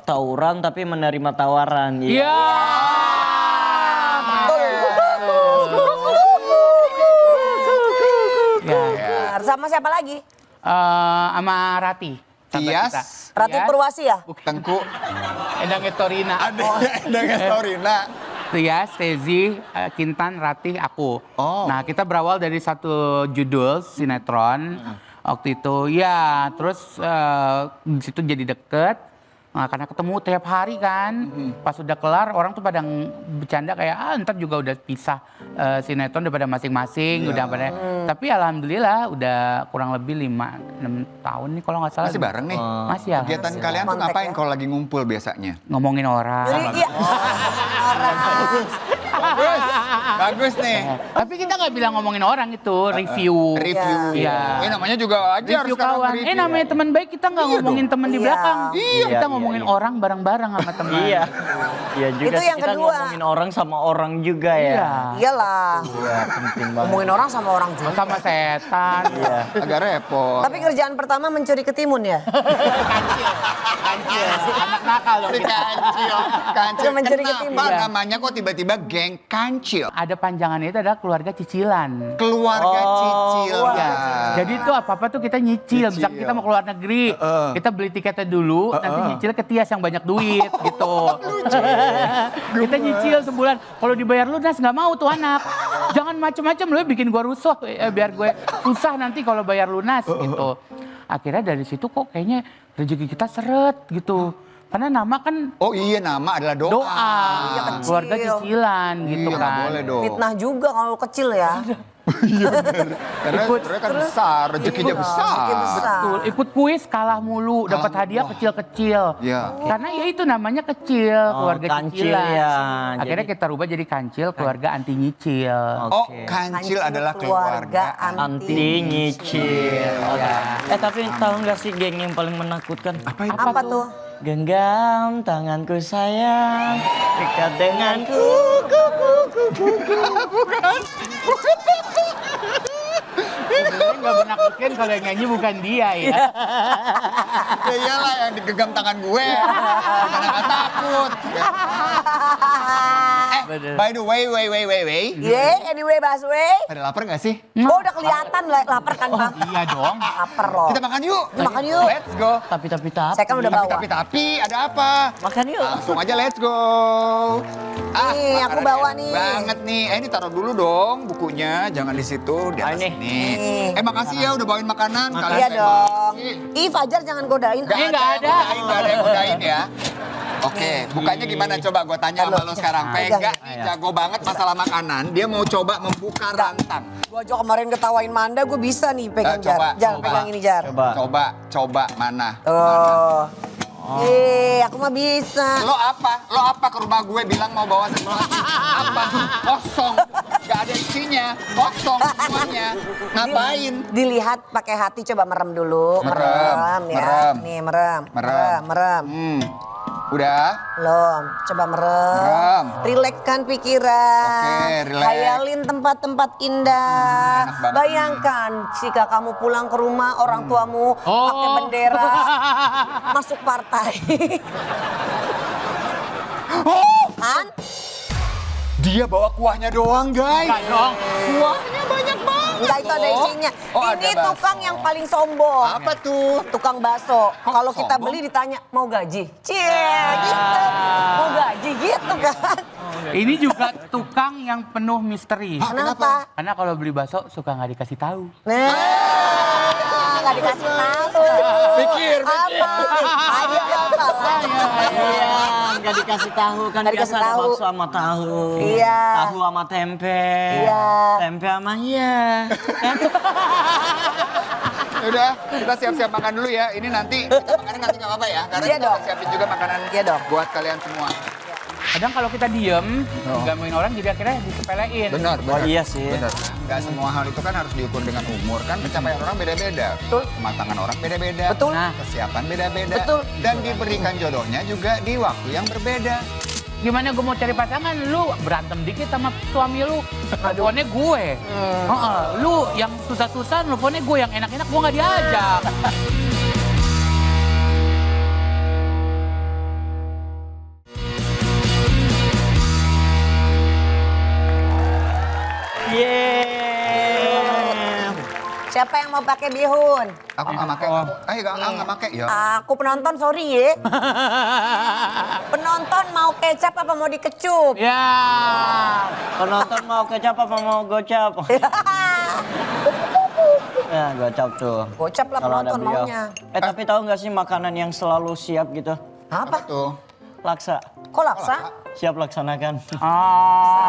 tawuran tapi menerima tawaran. Iya. Ya. Benar. Sama siapa lagi? Sama Rati. sahabat Tias. kita. Ratu Tias, Purwasi ya? Tengku Endang Estorina. dengan story. Nah, Tias, Tezi, Kintan, Ratih, aku. Oh. Nah kita berawal dari satu judul sinetron. Waktu itu ya terus di situ jadi deket. Nah, karena ketemu tiap hari kan. Pas udah kelar orang tuh pada bercanda kayak ntar juga udah pisah sinetron udah pada masing-masing. Udah pada. Tapi alhamdulillah udah kurang lebih 5-6 tahun nih kalau nggak salah. Masih bareng nih? Masih ya. Kegiatan kalian tuh Kontak ngapain ya. kalau lagi ngumpul biasanya? Ngomongin orang. Jadi iya. Orang. Bagus, bagus nih. Tapi kita nggak bilang ngomongin orang itu, review. Review. Iya. Namanya juga aja harus Review sekarang kawan. nge-review. Namanya teman baik kita nggak ngomongin teman di Iya. belakang. Iya, Kita iya, ngomongin iya. orang bareng-bareng sama teman. Iya. Iya juga Itu sih, yang kita kedua. ngomongin orang sama orang juga ya. Iya. Iyalah. Iya, penting banget. Ngomongin orang sama orang juga. Sama setan. Iya. Agak repot. Tapi kerjaan pertama mencuri ketimun ya? Anak nakal dong. Si kancil, kancil. Udah mencuri Kenapa ketimun. namanya kok tiba-tiba geng kancil? Ada panjangannya itu adalah keluarga cicilan. Keluarga Oh, cicil. Iya. Jadi itu apa-apa tuh kita nyicil. Misalkan Nyicil. kita mau keluar negeri, kita beli tiketnya dulu, nanti nyicil ke Tias yang banyak duit gitu. Kita nyicil sebulan. Kalau dibayar lunas nggak mau tuh anak. Jangan macem-macem lu bikin gua rusuh, biar gue susah nanti kalau bayar lunas gitu. Akhirnya dari situ kok kayaknya rezeki kita seret gitu. Karena nama kan Oh iya, nama adalah doa. doa, kecil. keluarga cicilan gitu Iya, kan. nggak boleh dong. Fitnah juga kalau kecil ya. Karena sebenarnya kan besar, rezekinya Iya, besar. rezeki besar. Betul, ikut kuis kalah mulu, dapat Kalah hadiah mulu. kecil-kecil. Iya. Karena ya itu namanya kecil, keluarga kancil cicilan. ya. Akhirnya Jadi- kita rubah jadi kancil, keluarga anti nyicil. Oh, Oke. kancil adalah keluarga. Anti nyicil. Iya. Tapi tahu nggak sih geng yang paling menakutkan? Apa itu? Apa tuh? Genggam tanganku sayang, dekat denganku. Sebenarnya nggak menakutkan kalau yang nyanyi bukan dia ya. Ya iyalah yang digenggam tangan gue. Gimana nggak takut. By the way. Yeah, anyway Baswe. Pada lapar nggak sih? Oh udah kelihatan lapar kan Bang? Iya dong. Lapar loh. Kita makan yuk. Kita makan yuk. Let's go. Tapi Saya kan udah bawa. Tapi ada apa? makan yuk. Langsung aja let's go. Nih, aku makanan bawa enak nih. banget nih. Ini taruh dulu dong bukunya. Jangan di situ, di atas nih. ini. Makasih ya udah bawain makanan. Kalian Iya baik dong. banget. Ih Fajar jangan godain. Nggak ada. Nggak ada yang godain ya. Oke, bukanya gimana coba gue tanya sama lo sekarang. Vega nih jago banget masalah makanan. Dia mau coba membuka rantang. Gua aja kemarin ketawain Manda, gue bisa nih pegang Coba, Jar. Jangan coba. pegang ini Jar. Coba mana? Tuh. Aku mah bisa. Lo apa ke rumah gue bilang mau bawa sesuatu? Apa? Kosong. Gak ada isinya. Kosong semuanya. Ngapain? Dilihat pakai hati, coba merem dulu. Merem, ya. merem. Nih merem. Merem. Udah? Belum, coba merem. Merem. Rilekskan pikiran. Oke, relax. Khayalin tempat-tempat indah. Enak banget. Bayangkan jika kamu pulang ke rumah orang tuamu pakai bendera masuk partai. Kan? Dia bawa kuahnya doang, guys. Enggak dong. Kuahnya banyak banget. Enggak, itu ada isinya. Oh, ada Ini bakso. tukang yang paling sombong. Apa tuh? Tukang bakso. Kok Kalau kita sombong? beli ditanya mau gaji. Cie, gitu. Mau gaji gitu kan. Ini juga tukang yang penuh misteri. Kenapa? Karena kalau beli bakso suka nggak dikasih tahu. Nah, nggak dikasih tahu. Pikir. Apa? Ayo apa? Iya, nggak dikasih tahu kan Nggak biasa dikasih ada tahu. bakso sama tahu. Iya. Tahu sama tempe. Iya. Tempe sama iya. Udah, kita siap-siap makan dulu ya. Ini nanti kita makannya nanti nggak apa-apa ya, karena Iya kita dong. udah siapin juga makanan Iya dong. buat kalian semua. Kadang kalau kita diem, gangguin orang jadi akhirnya disepelein. Benar, Oh iya sih. Benar. Nggak semua hal itu kan harus diukur dengan umur kan. Pencapaian orang beda-beda. Betul. Kematangan orang beda-beda. Betul. Nah, kesiapan beda-beda. Betul. Dan diberikan jodohnya juga di waktu yang berbeda. Gimana gue mau cari pasangan, lu berantem dikit sama suami lu, teleponnya gue. Heeh, lu yang susah-susah, teleponnya gue, yang enak-enak gue nggak diajak. Yeay. Siapa yang mau pakai bihun? Aku nggak pakai. Nggak pakai ya. Aku penonton, sorry ya. Penonton mau kecap apa mau dikecup? Ya, Penonton mau kecap apa mau gocap? Ya gocap tuh. Gocap lah Kalau ada penonton beliau. maunya. Tapi tahu nggak sih makanan yang selalu siap gitu? Apa? Tuh. Laksa. Kok laksa? Siap laksanakan. oh.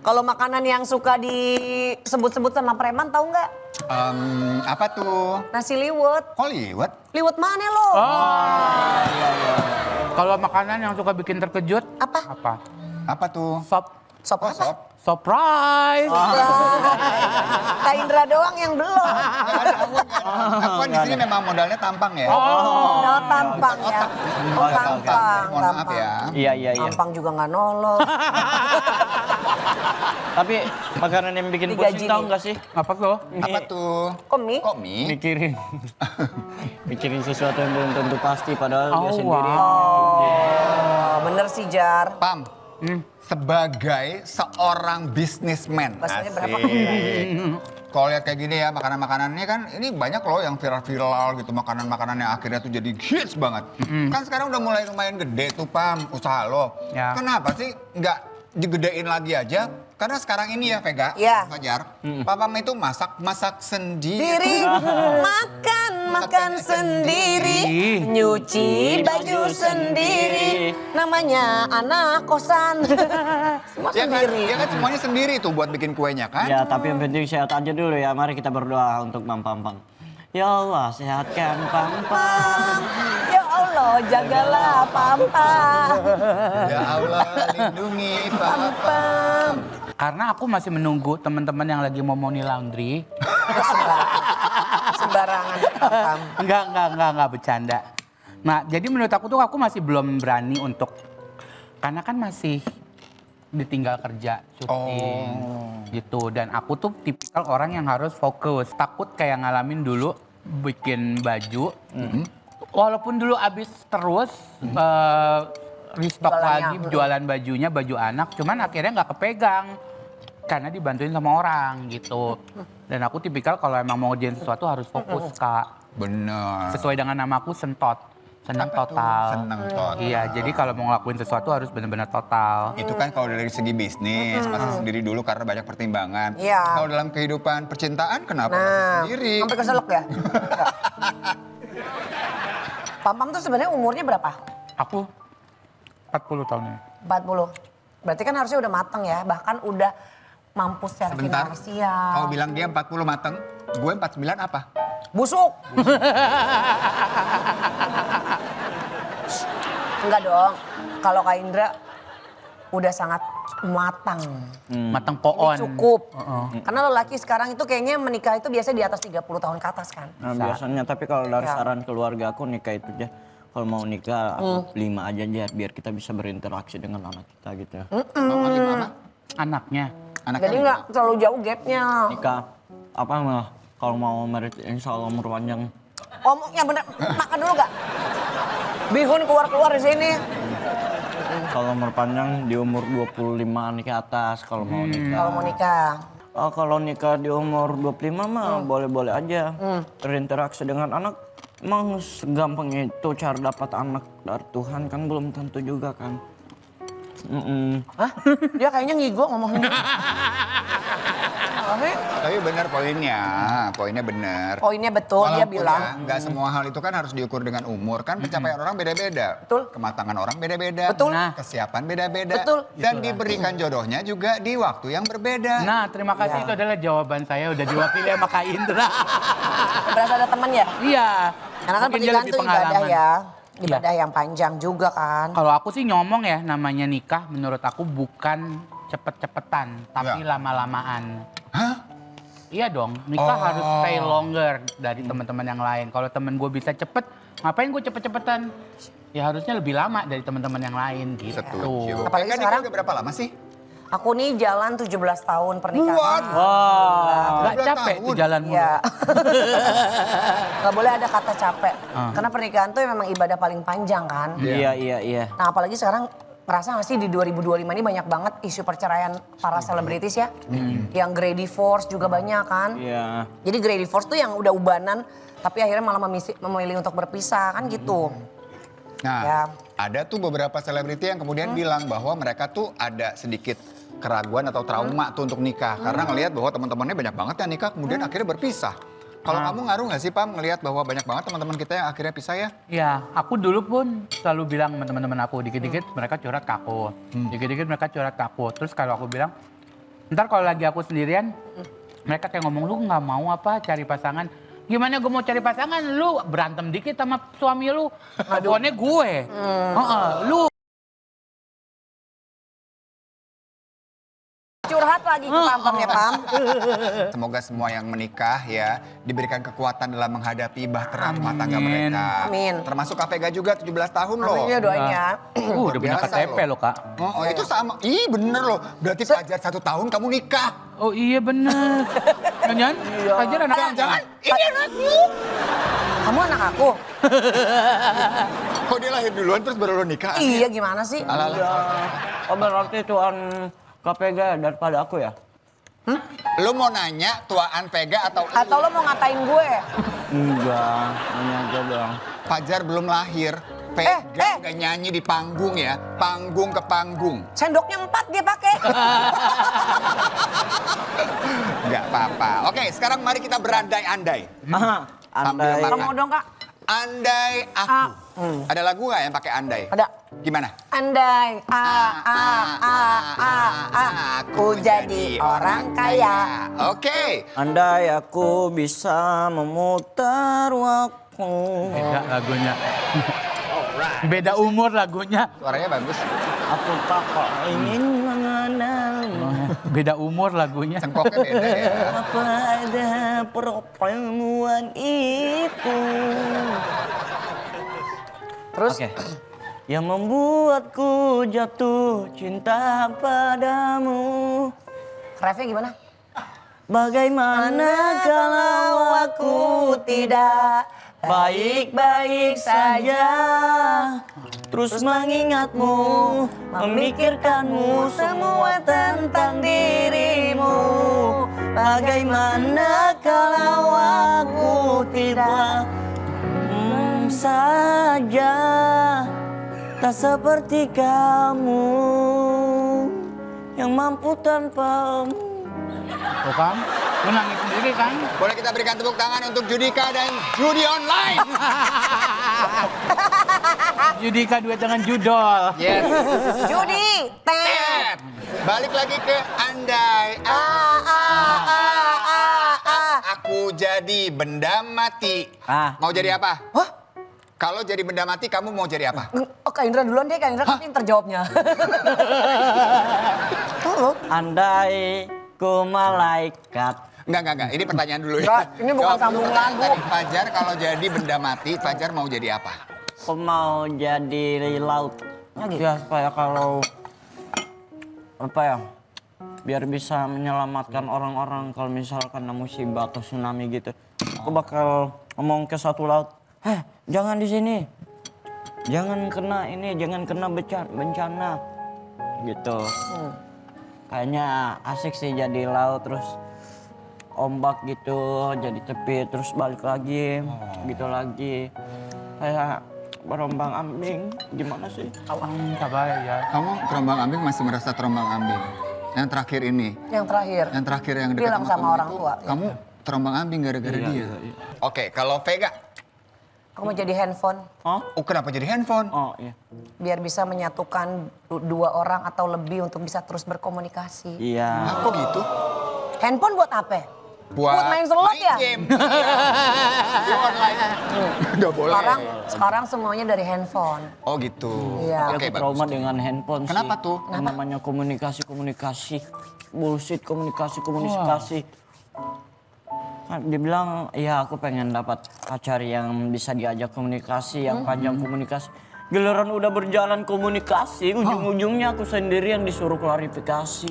Kalau makanan yang suka disebut-sebut sama preman tahu nggak? Apa tuh? Nasi liwet. Kok liwet? Liwet mana lo? Kalau makanan yang suka bikin terkejut, Apa? Apa? Apa tuh? Sop. Sop Oh, apa? sop. Surprise. Kak Indra doang yang belum. Aku kan di sini memang modalnya tampang ya. Oh, tampang ya. Oh, tampang. Mohon maaf ya. Iya. Tampang juga nggak nolong. Tapi makanan yang bikin Digaji pusing tahu nih. nggak sih? Apa tuh? Apa tuh? Kok mie? Kok mie? Mikirin sesuatu yang belum tentu pasti padahal dia Oh, sendiri. Oh, bener sih Jar. Pam, sebagai seorang bisnismen. Basahnya berapa? Kalau lihat kayak gini ya, makanan-makanannya kan ini banyak loh yang viral-viral gitu. Makanan-makanan yang akhirnya tuh jadi hits banget. Kan sekarang udah mulai lumayan gede tuh Pam, usaha lo. Ya. Kenapa sih nggak digedein lagi aja? Karena sekarang ini ya Vega, Ya. Fajar, Papam itu masak sendiri. Diri makan sendiri, nyuci baju sendiri, namanya anak kosan. Semua Ya kan, sendiri. ya kan semuanya sendiri tuh buat bikin kuenya kan? Ya tapi yang penting sehat aja dulu ya. Mari kita berdoa untuk Pampang. Ya Allah sehatkan Pampang. Pam, ya Allah jagalah Pampang. Ya Allah lindungi Papam. Karena aku masih menunggu teman-teman yang lagi mau money laundry. Sembarangan Pam. Enggak bercanda. Nah, jadi menurut aku tuh aku masih belum berani untuk karena kan masih ditinggal kerja, syuting gitu. Dan aku tuh tipikal orang yang harus fokus. Takut kayak ngalamin dulu bikin baju. Walaupun dulu abis terus restock lagi jualan bajunya, baju anak. Cuman akhirnya nggak kepegang karena dibantuin sama orang gitu. Dan aku tipikal kalau emang mau ngerjain sesuatu harus fokus Kak. Bener. Sesuai dengan namaku sentot. Senang Apa tuh? total. Senang total. Iya, jadi kalau mau ngelakuin sesuatu harus benar-benar total. Itu kan kalau dari segi bisnis, masih sendiri dulu karena banyak pertimbangan. Iya. Kalau dalam kehidupan percintaan, kenapa masih Nah, sendiri? sampai keselak ya. Pam tuh sebenarnya umurnya berapa? Aku 40 tahun ya. 40. Berarti kan harusnya udah mateng ya, bahkan udah mampu secara Sebentar, finansial. kalau bilang dia 40 mateng, gue 49 apa? Busuk. Enggak dong. Kalau Kak Indra udah sangat matang. Matang poon. Cukup. Karena lelaki sekarang itu kayaknya menikah itu biasanya di atas 30 tahun ke atas kan. Nah, biasanya tapi kalau dari Ya. saran keluarga aku nikah itu aja. Kalau mau nikah aku 5 aja biar kita bisa berinteraksi dengan anak kita gitu ya. Mama gimana? Anaknya. Anaknya Jadi nggak terlalu jauh gapnya. Nikah apa mah kalau mau merit insya Allah umur panjang. Ngomongnya bener, makan dulu gak? Bihun keluar-keluar di sini. Kalau umur panjang di umur 25 ke atas kalau mau nikah. Kalau mau nikah. Oh, kalau nikah di umur 25 mah boleh-boleh aja. Berinteraksi dengan anak. Emang segampang itu cara dapat anak dari Tuhan kan belum tentu juga kan. Hah? Dia kayaknya ngigo ngomongnya. Tapi benar poinnya benar. Poinnya betul, dia Walaupun bilang. ya, nggak semua hal itu kan harus diukur dengan umur. Kan pencapaian orang beda-beda. Betul. Kematangan orang beda-beda. Betul. Nah. Kesiapan beda-beda. Betul. Dan diberikan jodohnya juga di waktu yang berbeda. Nah, terima kasih Ya. itu adalah jawaban saya udah diwakili sama Kak Indra. Berasa ada temen ya? Iya. Karena kan Mungkin dia pernikahan lebih tuh ibadah pengalaman. ya. Ibadah yang panjang juga kan. Kalau aku sih ngomong ya namanya nikah menurut aku bukan cepet-cepetan tapi Ya. lama-lamaan. Hah? Iya dong, nikah harus stay longer dari teman-teman yang lain. Kalau temen gue bisa cepet, ngapain gue cepet-cepetan? Ya harusnya lebih lama dari teman-teman yang lain gitu. Setuju. Apalagi Vega nikah sekarang- udah berapa lama sih? Aku nih jalan 17 tahun pernikahan. Wah. Gak 12 capek tahun. tuh jalan mulu. Iya. Gak boleh ada kata capek. Karena pernikahan tuh memang ibadah paling panjang kan. Iya. Nah apalagi sekarang ngerasa gak sih di 2025 ini banyak banget isu perceraian para selebritis ya. Yang grey divorce juga banyak kan. Iya. Jadi grey divorce tuh yang udah ubanan tapi akhirnya malah memilih untuk berpisah kan gitu. Nah, Ya. ada tuh beberapa selebriti yang kemudian bilang bahwa mereka tuh ada sedikit keraguan atau trauma tuh untuk nikah. Karena ngelihat bahwa teman-temannya banyak banget yang nikah kemudian akhirnya berpisah. Kalau kamu ngaruh nggak sih Pam ngelihat bahwa banyak banget teman-teman kita yang akhirnya pisah ya? Ya, aku dulu pun selalu bilang sama teman-teman aku, dikit-dikit mereka curhat ke aku. Dikit-dikit mereka curhat ke aku. Terus kalau aku bilang, Ntar kalau lagi aku sendirian, mereka kayak ngomong, lu nggak mau apa cari pasangan? Gimana gue mau cari pasangan? Lu berantem dikit sama suami lu. Teleponnya gue. Lu Curhat lagi ke Pam ya Pam. Semoga semua yang menikah ya diberikan kekuatan dalam menghadapi bahtera rumah tangga Amin. mereka. Amin. Termasuk Kak Vega juga 17 tahun loh. Amin ya doain ya. udah punya Biasa KTP loh. lo Kak. Oh, itu sama. Ih bener loh. Berarti Fajar 1 tahun kamu nikah. Oh iya bener. Jangan, Fajar anak Jangan. Ini anakmu. Kamu anak aku? Kok dia lahir duluan terus baru lo nikah? Iya gimana sih? Alah. Oh berarti tuan KPG daripada aku ya? Lo mau nanya tuaan Vega atau Atau lo mau ngatain gue? Enggak, nanya aja dong. Fajar belum lahir. Vega udah nyanyi di panggung ya. Panggung ke panggung. Sendoknya 4 dia pakai. Nggak apa-apa. Oke, sekarang mari kita berandai-andai. Sambil Andai. makan. Kamu dong Kak. Andai aku. Ada lagu nggak yang pakai andai? Ada. Gimana? Andai aku jadi orang kaya. Oke. Andai aku bisa memutar waktu. Beda lagunya. Beda umur lagunya. Suaranya bagus. Aku tak ingin mengenalmu. Beda umur lagunya. Cengkoknya beda ya. Apa ada pertemuan itu? Terus Oke. Yang membuatku jatuh cinta padamu. refnya gimana? Bagaimana kalau aku tidak baik-baik saja, terus mengingatmu, memikirkanmu semua tentang dirimu. Bagaimana kalau aku tidak saja, tak seperti kamu yang mampu tanpamu. Tuh kan, lu nangis sendiri kan? Boleh kita berikan tepuk tangan untuk Judika dan Judi Online. Judika duet dengan Judol. Yes. Judi, tep. Balik lagi ke andai. Aku jadi benda mati. Mau jadi apa? Hah? Kalau jadi benda mati, kamu mau jadi apa? Oh Kak Indra duluan deh, Kak Indra kan pinter jawabnya. Halo. Andai ku malaikat. Enggak. Ini pertanyaan dulu ya. Enggak, ini bukan Jawab dulu. sambung lagu. Tadi Fajar kalau jadi benda mati, Fajar mau jadi apa? Aku mau jadi laut. Oh, gitu. Ya supaya kalau apa ya, biar bisa menyelamatkan orang-orang kalau misalkan ada musibah atau tsunami gitu. Aku bakal ngomong ke satu laut, jangan di sini, jangan kena ini, jangan kena bencana, gitu. Kayaknya asik sih jadi laut terus ombak gitu, jadi tepi terus balik lagi, gitu lagi. Kayak berombang ambing, gimana sih? Sabar ya. Kamu terombang ambing masih merasa terombang ambing. Yang terakhir ini. Yang terakhir. Yang terakhir yang dekat Bilang sama kamu orang itu, tua. Kamu terombang ambing gara-gara dia. Iya. Oke, kalau Vega. Aku mau jadi handphone. Oh? Oh, kenapa jadi handphone? Oh iya. Biar bisa menyatukan dua orang atau lebih untuk bisa terus berkomunikasi. Iya. Kok gitu? Handphone buat apa? Buat main slot ya? game. Di online. Udah boleh. Sekarang semuanya dari handphone. Oh gitu. Iya. Oke, Aku trauma bagus. dengan handphone sih. Kenapa tuh? Yang namanya komunikasi. Bullshit komunikasi. Kan dia bilang, ya aku pengen dapat pacar yang bisa diajak komunikasi, yang panjang komunikasi. Giliran udah berjalan komunikasi, ujung-ujungnya aku sendiri yang disuruh klarifikasi.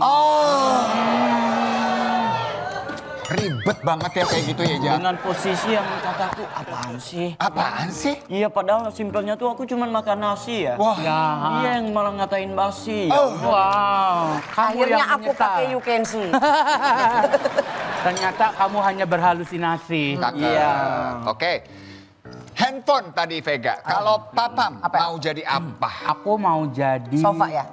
Ribet banget ya kayak gitu ya, Jan. Dengan posisi yang kataku, apaan sih? Apaan sih? Iya padahal simpelnya tuh aku cuman makan nasi ya. Wah. Iya yang malah ngatain basi. Wow. Kamu Akhirnya yang aku menyesal. pakai you can see. Ternyata kamu hanya berhalusinasi. Cakep. Iya. Oke. Handphone tadi Vega. Kalau Papam mau jadi apa? Aku mau jadi... Sofa ya?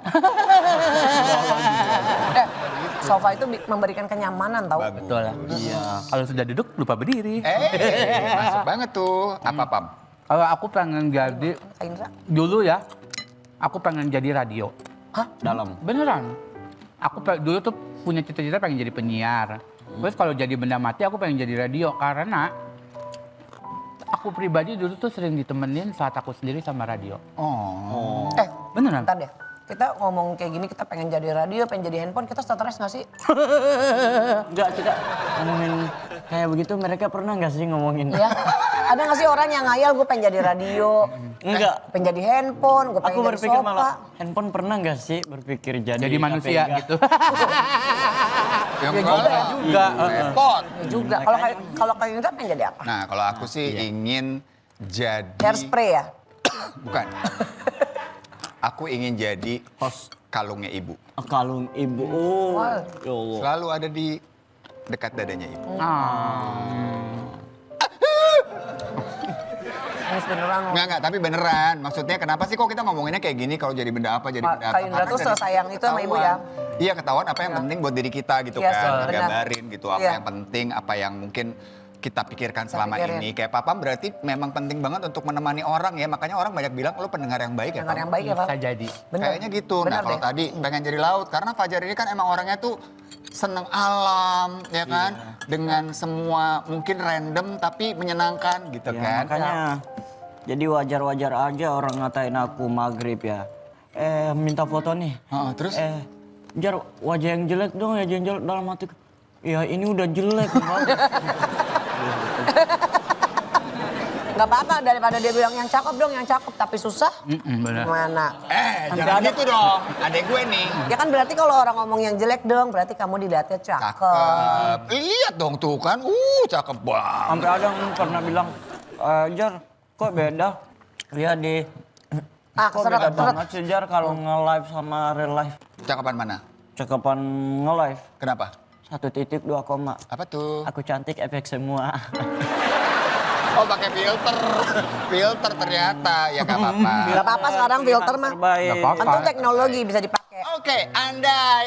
Sofa itu memberikan kenyamanan tau. Betul lah. Iya. Kalau sudah duduk lupa berdiri. Masuk banget tuh. Apa, Pam? Kalau aku pengen jadi... Kak Indra? Dulu ya, aku pengen jadi radio. Hah? Dalam. Beneran. Dulu tuh punya cita-cita pengen jadi penyiar. Terus kalau jadi benda mati aku pengen jadi radio karena aku pribadi dulu tuh sering ditemenin saat aku sendiri sama radio. Oh. Beneran? Bentar deh. Kita ngomong kayak gini, kita pengen jadi radio, pengen jadi handphone, kita stres gak sih? Enggak, kita ngomongin kayak begitu, mereka pernah nggak sih ngomongin? Ya. Ada gak sih orang yang ngayal gue pengen jadi radio? Enggak. Pengen jadi handphone, gue pengen Aku jadi berpikir sofa. malah, handphone pernah nggak sih berpikir jadi manusia KPK? gitu. Yang Ya enggak juga. repot. Ya juga. Kalau kayak gitu pengen jadi apa? Nah, kalau aku sih ingin jadi Hairspray ya? bukan. Aku ingin jadi host kalungnya ibu. Kalung ibu. Oh, Wah. ya Allah. Selalu ada di dekat dadanya ibu. Ini beneran loh. Enggak, tapi beneran. Maksudnya kenapa sih kok kita ngomonginnya kayak gini kalau jadi benda apa, jadi benda apa. Kak Indra tuh Karena sesayang itu sama ibu ya? Iya, ketahuan apa yang penting buat diri kita gitu Iya, kan. benar. Gambarin gitu, apa Iya. yang penting, apa yang mungkin kita pikirkan selama pikirin. ini. Kayak Papa berarti memang penting banget untuk menemani orang ya. Makanya orang banyak bilang, lu pendengar yang baik ya, Dengar Pam?" yang baik ya, Pak? Bisa jadi. Bener. Kayaknya gitu. Bener Nah, kalau deh. tadi pengen jadi laut, karena Fajar ini kan emang orangnya tuh seneng alam, ya kan? Dengan semua mungkin random tapi menyenangkan gitu Ya, kan? makanya jadi wajar-wajar aja orang ngatain aku maghrib ya. Minta foto nih. Heeh, terus? Jar, wajah yang jelek dong ya, yang jelek dalam hati. Ya ini udah jelek banget. Gak apa-apa daripada dia bilang yang cakep tapi susah. Bener. Mana? Jangan gitu dong. Adek gue nih. Ya kan berarti kalau orang ngomong yang jelek dong, berarti kamu dilihatnya cakep. Cakep. Lihat dong tuh kan. Cakep banget. Sampai ada yang pernah bilang, Jar, kok beda? Iya di... Kok Keseret, beda keseret. banget sih Jar kalau nge-live sama real life? Cakapan mana? Cakapan nge-live, Kenapa? 1.2 koma. Apa tuh? Aku cantik efek semua. Oh, pakai filter. Filter ternyata. Ya gak apa-apa. Gak apa-apa sekarang filter mah. Terbaik. Nggak apa-apa. Kan tuh teknologi bisa dipakai. Oke, andai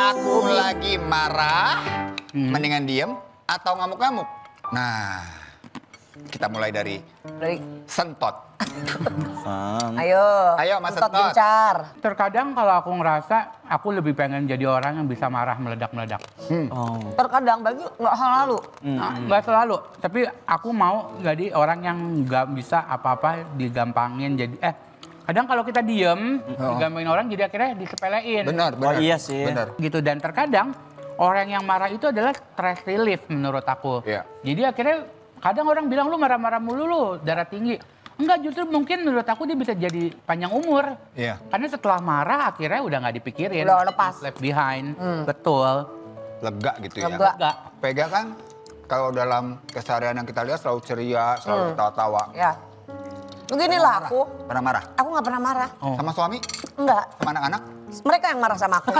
aku lagi marah, mendingan diem atau ngamuk-ngamuk. Nah, kita mulai dari Dari, sentot. ayo. Ayo, Mas Sentot Sentot. gencar. Terkadang kalau aku ngerasa aku lebih pengen jadi orang yang bisa marah meledak-meledak. Oh. Terkadang bagi nggak hal lalu. Nggak selalu, tapi aku mau jadi orang yang nggak bisa apa-apa digampangin. Jadi kadang kalau kita diem, digampangin orang jadi akhirnya disepelein. Benar, benar. Oh, iya sih. Benar. Gitu, dan terkadang orang yang marah itu adalah stress relief menurut aku. Iya. Jadi akhirnya kadang orang bilang lu marah-marah mulu lu darah tinggi. Enggak, justru mungkin menurut aku dia bisa jadi panjang umur. Iya. Karena setelah marah akhirnya udah nggak dipikirin. Udah lepas. Left behind. Betul. Lega gitu ya. Lega. Enggak. Pega kan kalau dalam keseharian yang kita lihat selalu ceria, selalu ketawa-tawa. Ya. Beginilah aku. Pernah marah? Aku nggak pernah marah. Sama suami? Enggak. Sama anak-anak? Mereka yang marah sama aku.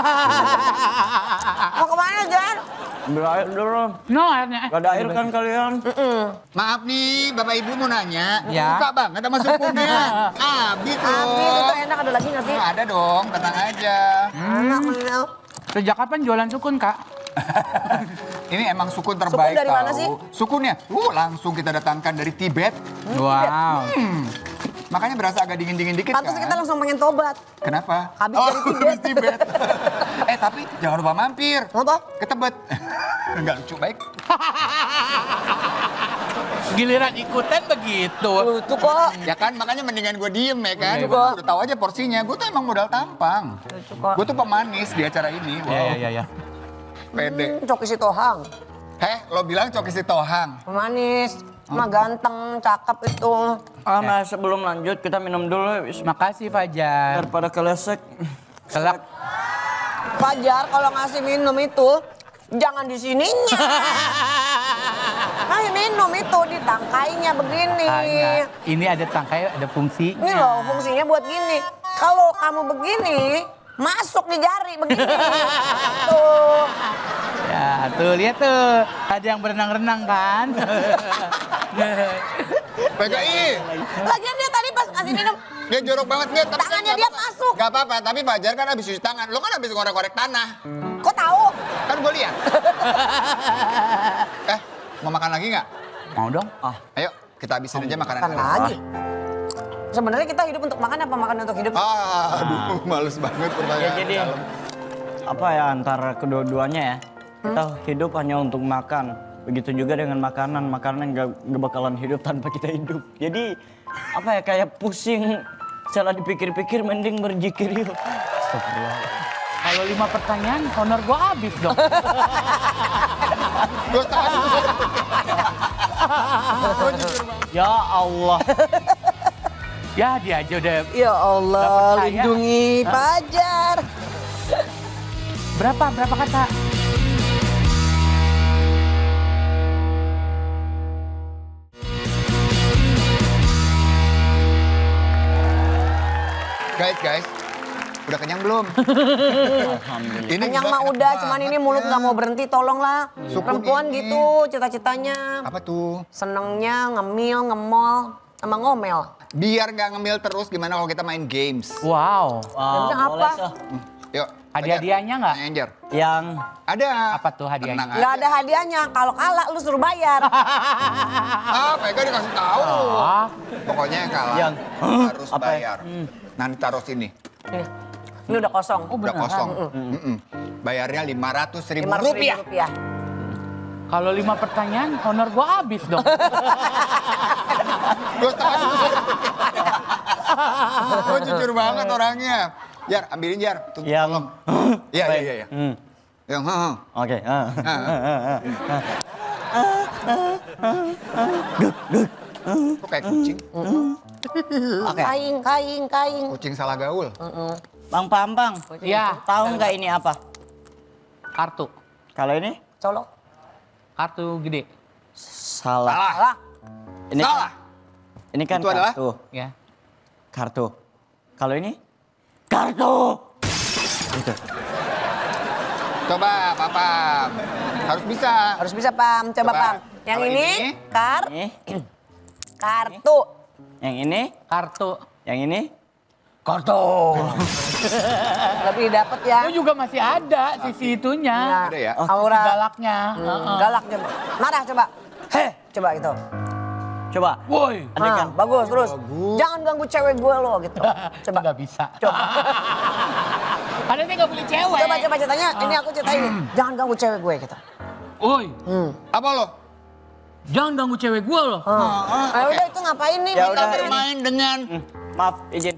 Mau kemana, Jan? Berair dulu. No, airnya. Gak ada air kan kalian? Maaf nih, Bapak Ibu mau nanya. Ya. Suka banget sama sukunya. Habis loh. Habis itu enak, ada lagi nggak sih? Ada dong, tenang aja. Enak, Mel. Sejak kapan jualan sukun, Kak? Ini emang sukun terbaik Sukun dari mana tahu. sih? Sukunnya, langsung kita datangkan dari Tibet. Wow. Makanya berasa agak dingin-dingin dikit Pantas kan. kita langsung pengen tobat. Kenapa? Habis dari Tibet. habis Tibet. Tapi jangan lupa mampir. Apa? Ke Tebet. Enggak lucu, baik. Giliran ikutan begitu. Lucu kok. Ya kan, makanya mendingan gue diem ya kan. Iya, Gue udah tahu aja porsinya. Gue tuh emang modal tampang. Lucu kok. Gue tuh pemanis di acara ini. Wow, Ya. pede. Coki si Tohang. Lo bilang Coki Sitohang. Pemanis. Mah ganteng, cakep itu. Nah, sebelum lanjut kita minum dulu. Makasih, Fajar. Daripada kelesek. Kelak. Fajar kalau ngasih minum itu, jangan di sininya. Ngasih minum itu di tangkainya begini. Tanya. Ini ada tangkai, ada fungsinya. Ini loh fungsinya buat gini. Kalau kamu begini, masuk di jari begini. Tuh. Ya, tuh lihat tuh. Ada yang berenang-renang kan? PKI. Lagian dia tadi pas ngasih minum, Dia jorok banget dia. Tapi Tangannya kan dia nggak masuk. Gak apa-apa, tapi Fajar kan habis cuci tangan. Lo kan habis ngorek-ngorek tanah. kok tahu? Kan gue lihat. Mau makan lagi nggak? Mau dong? Ayo, kita habisin aja makanan Makan kalian. lagi. sebenarnya kita hidup untuk makan apa makan untuk hidup? Aduh, males banget Ya pertanyaan. jadi apa ya antara kedua-duanya ya. Kita hidup hanya untuk makan. Begitu juga dengan makanan. Makanan nggak bakalan hidup tanpa kita hidup. Jadi apa ya kayak pusing. Setelah dipikir-pikir mending berzikir yuk. Astagfirullah. Kalau 5 pertanyaan, honor gua habis dong. Gue tahu. Gue jujur banget. Ya Allah. Ya dia aja udah. Ya Allah, Nggak percaya. lindungi Fajar. Berapa kata? Guys, udah kenyang belum? Alhamdulillah. Ini Kenyang juga mah enak udah, cuman banget ini mulut ya. nggak mau berhenti, tolonglah. Sukun Perempuan ini. gitu, cita-citanya. Apa tuh? Senengnya ngemil, ngemol, sama ngomel. Biar nggak ngemil terus gimana kalau kita main games? Wow. Games apa? boleh, Soh. Yuk. Hadiah-hadiahnya nggak? Anjar. Yang Ada. Apa tuh hadiahnya? Tenang Nggak aja. ada hadiahnya, kalau kalah lu suruh bayar. Vega dikasih tahu. Ah. Pokoknya yang kalah Yang harus apa ya? bayar. Nanti taruh sini. Ini udah kosong. Oh, Udah beneran? kosong. Bayarnya 500.000 500.000 rupiah. Kalau 5 pertanyaan, honor gua habis dong. Gue tahu. Gue jujur banget orangnya. Jar, ambilin Jar. yang Iya. Yang Oke. Kok kayak kucing? Oke. Kaing. Kucing salah gaul. Bang Pambang. Iya. Tahu nggak ini apa? Kartu. Kalau ini Colok. Kartu gede. salah. Salah. Ini Salah. Ini kan Itu adalah? kartu. Ya. Kartu. Kalau ini kartu. Itu. Coba, Papa. Harus bisa. Harus bisa, Pam. Coba, Coba. Pam. Yang Kalau ini, ini? Ini. kartu. Yang ini. Kartu. Yang ini. Lebih dapet ya. Oh juga masih ada sisi itunya. Ada ya? Aura. Galaknya. Galak coba. Marah coba. Heh, coba gitu. Coba. Woi. Ada kan? Bagus terus. Bagus. Jangan ganggu cewek gue lo gitu. Coba. Nggak bisa. Coba. Karena dia nggak punya cewek. Coba ceritanya. Ini aku ceritain nih. Jangan ganggu cewek gue gitu. Woi. Apa lo? Jangan ganggu cewek gua loh. Udah itu ngapain nih? Ya Kita udah. bermain dengan Maaf, izin.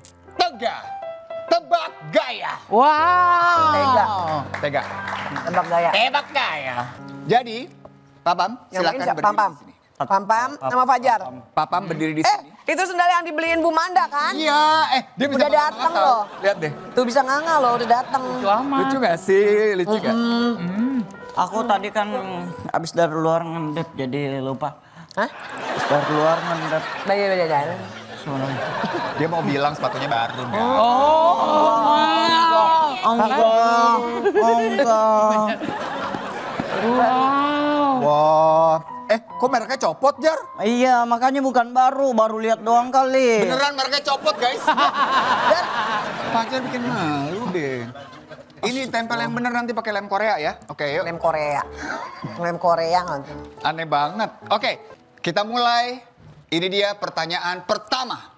tebak gaya. Wow. Tega. Tebak gaya. Tebak gaya. Jadi, Papam, Yang main silakan siapa? berdiri Pam-pam. di sini. Pam-pam sama Fajar. Papam berdiri di sini. Itu sendal yang dibeliin Bu Manda kan? Iya, dia bisa Udah nganga datang tau. loh. Lihat deh. Tuh bisa nganga loh, udah datang. Lucu amat. Lucu gak sih? Lucu gak? Aku tadi kan abis dari luar ngendep jadi lupa. Hah? Abis dari luar ngendep. Beda-beda. Dia mau bilang sepatunya baru. Kan? Enggak. Wow. Wah. Kok mereknya copot, Jar? Iya, makanya bukan baru lihat doang kali. Beneran mereknya copot, guys. Jar, Fajar bikin malu deh. Ini tempel yang bener nanti pakai lem Korea ya. Oke, yuk. Lem Korea. Lem Korea nanti. Aneh banget. Oke, kita mulai. Ini dia pertanyaan pertama.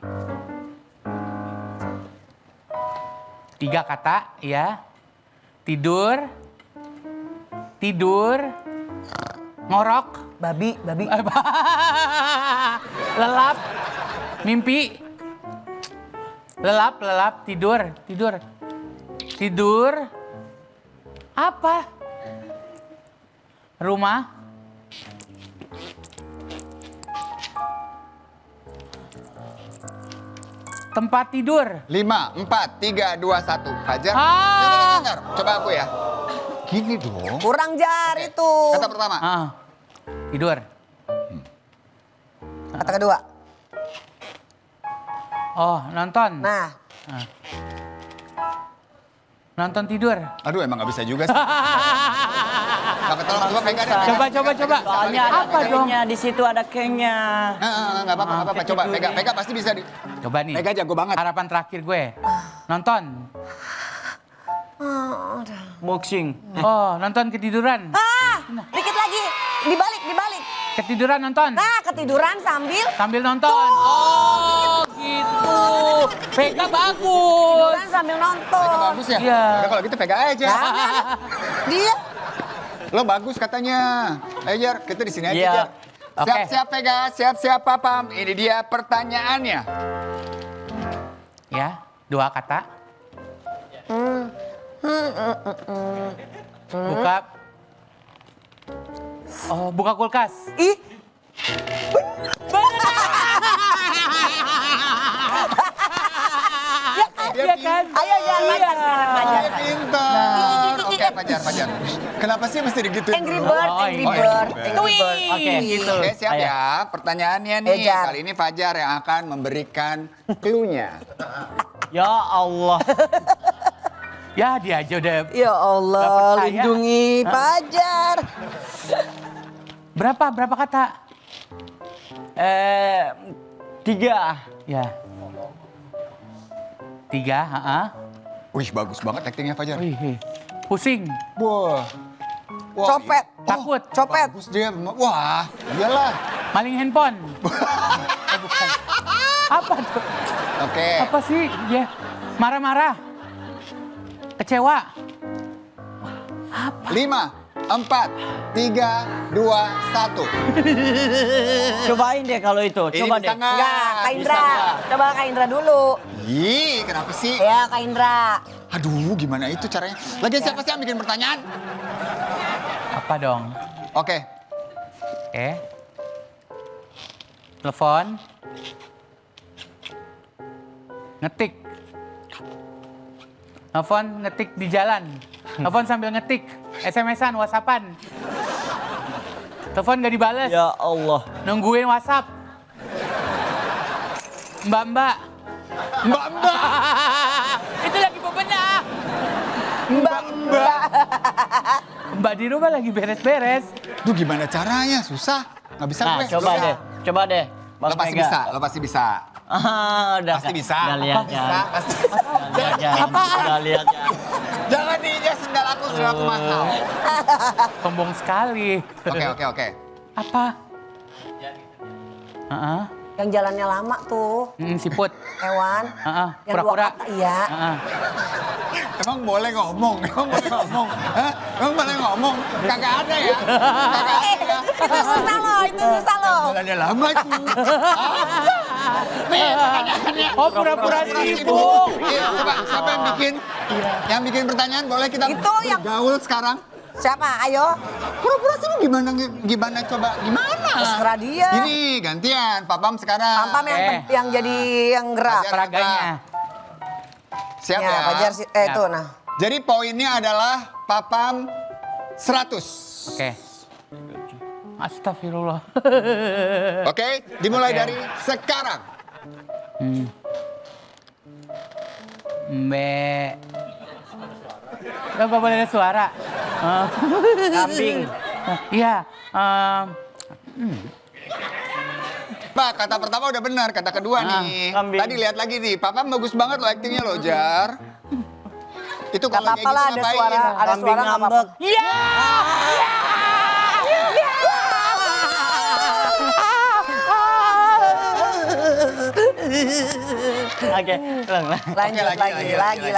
3 kata ya. Tidur. Ngorok. Babi. Lelap. Mimpi. Lelap, tidur. Apa? Rumah. Tempat tidur. 5, 4, 3, 2, 1. Fajar. Ah. Bentar. Coba aku ya. Gini dong. Kurang jar Oke, itu. Kata pertama. Tidur. Kata kedua. Oh, nonton. Nah, Nonton tidur. Aduh, emang gak bisa juga sih. Gak tolong, coba pegang deh. Coba. Soalnya ada Apa dong? kengnya, di situ ada kengnya. Gak apa-apa. Coba pegang pasti bisa di. Coba nih. Mega jago banget. Harapan terakhir gue. Nonton. Boxing. Oh, nonton ketiduran. dikit lagi. Dibalik. Ketiduran nonton. Nah, ketiduran sambil Sambil nonton. Oh, gitu. Vega bagus. Kan sambil nonton. Bagus ya? Iya. Udah kalau gitu Vega aja. Jangan. Dia. Lo bagus katanya. Ayo Jar, kita di sini aja Iya. Jar. Oke. Siap-siap Vega, siap-siap Papam. Ini dia pertanyaannya. Ya, 2 kata. Buka. Oh, buka kulkas. Ih, Iya kan? ayo jangan Fajar, sekarang Fajar. Dia pintar. Oke, Fajar. Kenapa sih mesti digituin? Angry dulu? Bird, Oh, Angry iya. Bird, Angry Angry Bird. Oke, gitu. Oke, siap Ayo. ya. Pertanyaannya nih. Jar. Kali ini Fajar yang akan memberikan clue-nya. Ya Allah. Ya, dia aja udah. Ya Allah, Gak percaya. lindungi Fajar. Berapa kata? 3. Ya. 3, heeh. Wih, bagus banget aktingnya Fajar. Wih. Pusing. Wah. Wah, Copet. Takut. Copet. Bagus dia. Wah, iyalah. Maling handphone. Bukan. Apa tuh? Oke. Apa sih? Ya. Marah-marah. Kecewa. 5, 4, 3, 2, 1. Cobain deh kalau itu. Ini Coba bisa deh. nggak? Enggak, Kak Bisa Indra. nggak? Coba Kak Indra dulu. Ih, kenapa sih? Ya, Kak Indra. Aduh, gimana itu caranya? Lagi siapa sih yang bikin pertanyaan? Apa dong? Oke. Oke. Telepon. Ngetik. Telepon ngetik di jalan. Telepon sambil ngetik. SMS-an, WhatsApp-an. Telepon gak dibales. Ya Allah. Nungguin WhatsApp. Mbak-mbak. Mbak. Itu lagi bebenah. Mbak. Mbak di rumah lagi beres-beres. Duh, gimana caranya? Susah. Nggak bisa Nah, gue. coba Susah. deh. Coba deh. Bang Lo pasti Mega. bisa, lo pasti bisa. Udah. Pasti bisa. Udah lihat Apa ya. bisa? Pasti bisa. Udah lihat ya. Udah lihat ya. Jangan diinjak sendal aku mahal. Sombong sekali. Oke. Apa? Heeh. Yang jalannya lama tuh, Siput. hewan. Heeh. Yang dua Pura-pura. kata, iya. Heeh. Emang boleh ngomong? Hah? Emang boleh ngomong? Kagak ada ya? Kagak ada ya? Itu susah loh, itu susah loh. Jalannya lama tuh. Nih, pertanyaannya. Oh, pura-pura Kasih sibuk. dulu. Iya, coba siapa yang bikin? Yang bikin pertanyaan boleh kita Itu yang- bergaul sekarang? Siapa? Ayo. Pura-pura sih gimana coba gimana? Terserah dia. Ini gantian, Papam sekarang. Pampam yang jadi yang gerak. Fajar. Peraganya. Siap Ya, ya? Fajar sih. Itu nah. Jadi poinnya adalah Papam 100. Oke. Astagfirullah. Oke, dimulai Oke. dari sekarang. Mbak. Gak boleh ada suara. Kambing. Iya. Pak, kata pertama udah benar, kata kedua nih. kambing. Tadi lihat lagi nih, Papa bagus banget lo aktingnya lo, Jar. Itu Gak kalau kayak apa-apa lah, gitu ada ngapain? suara, ada Kambing suara nggak apa-apa. ngambek. Iya. Oke, ulang. Lanjut Oke, lagi,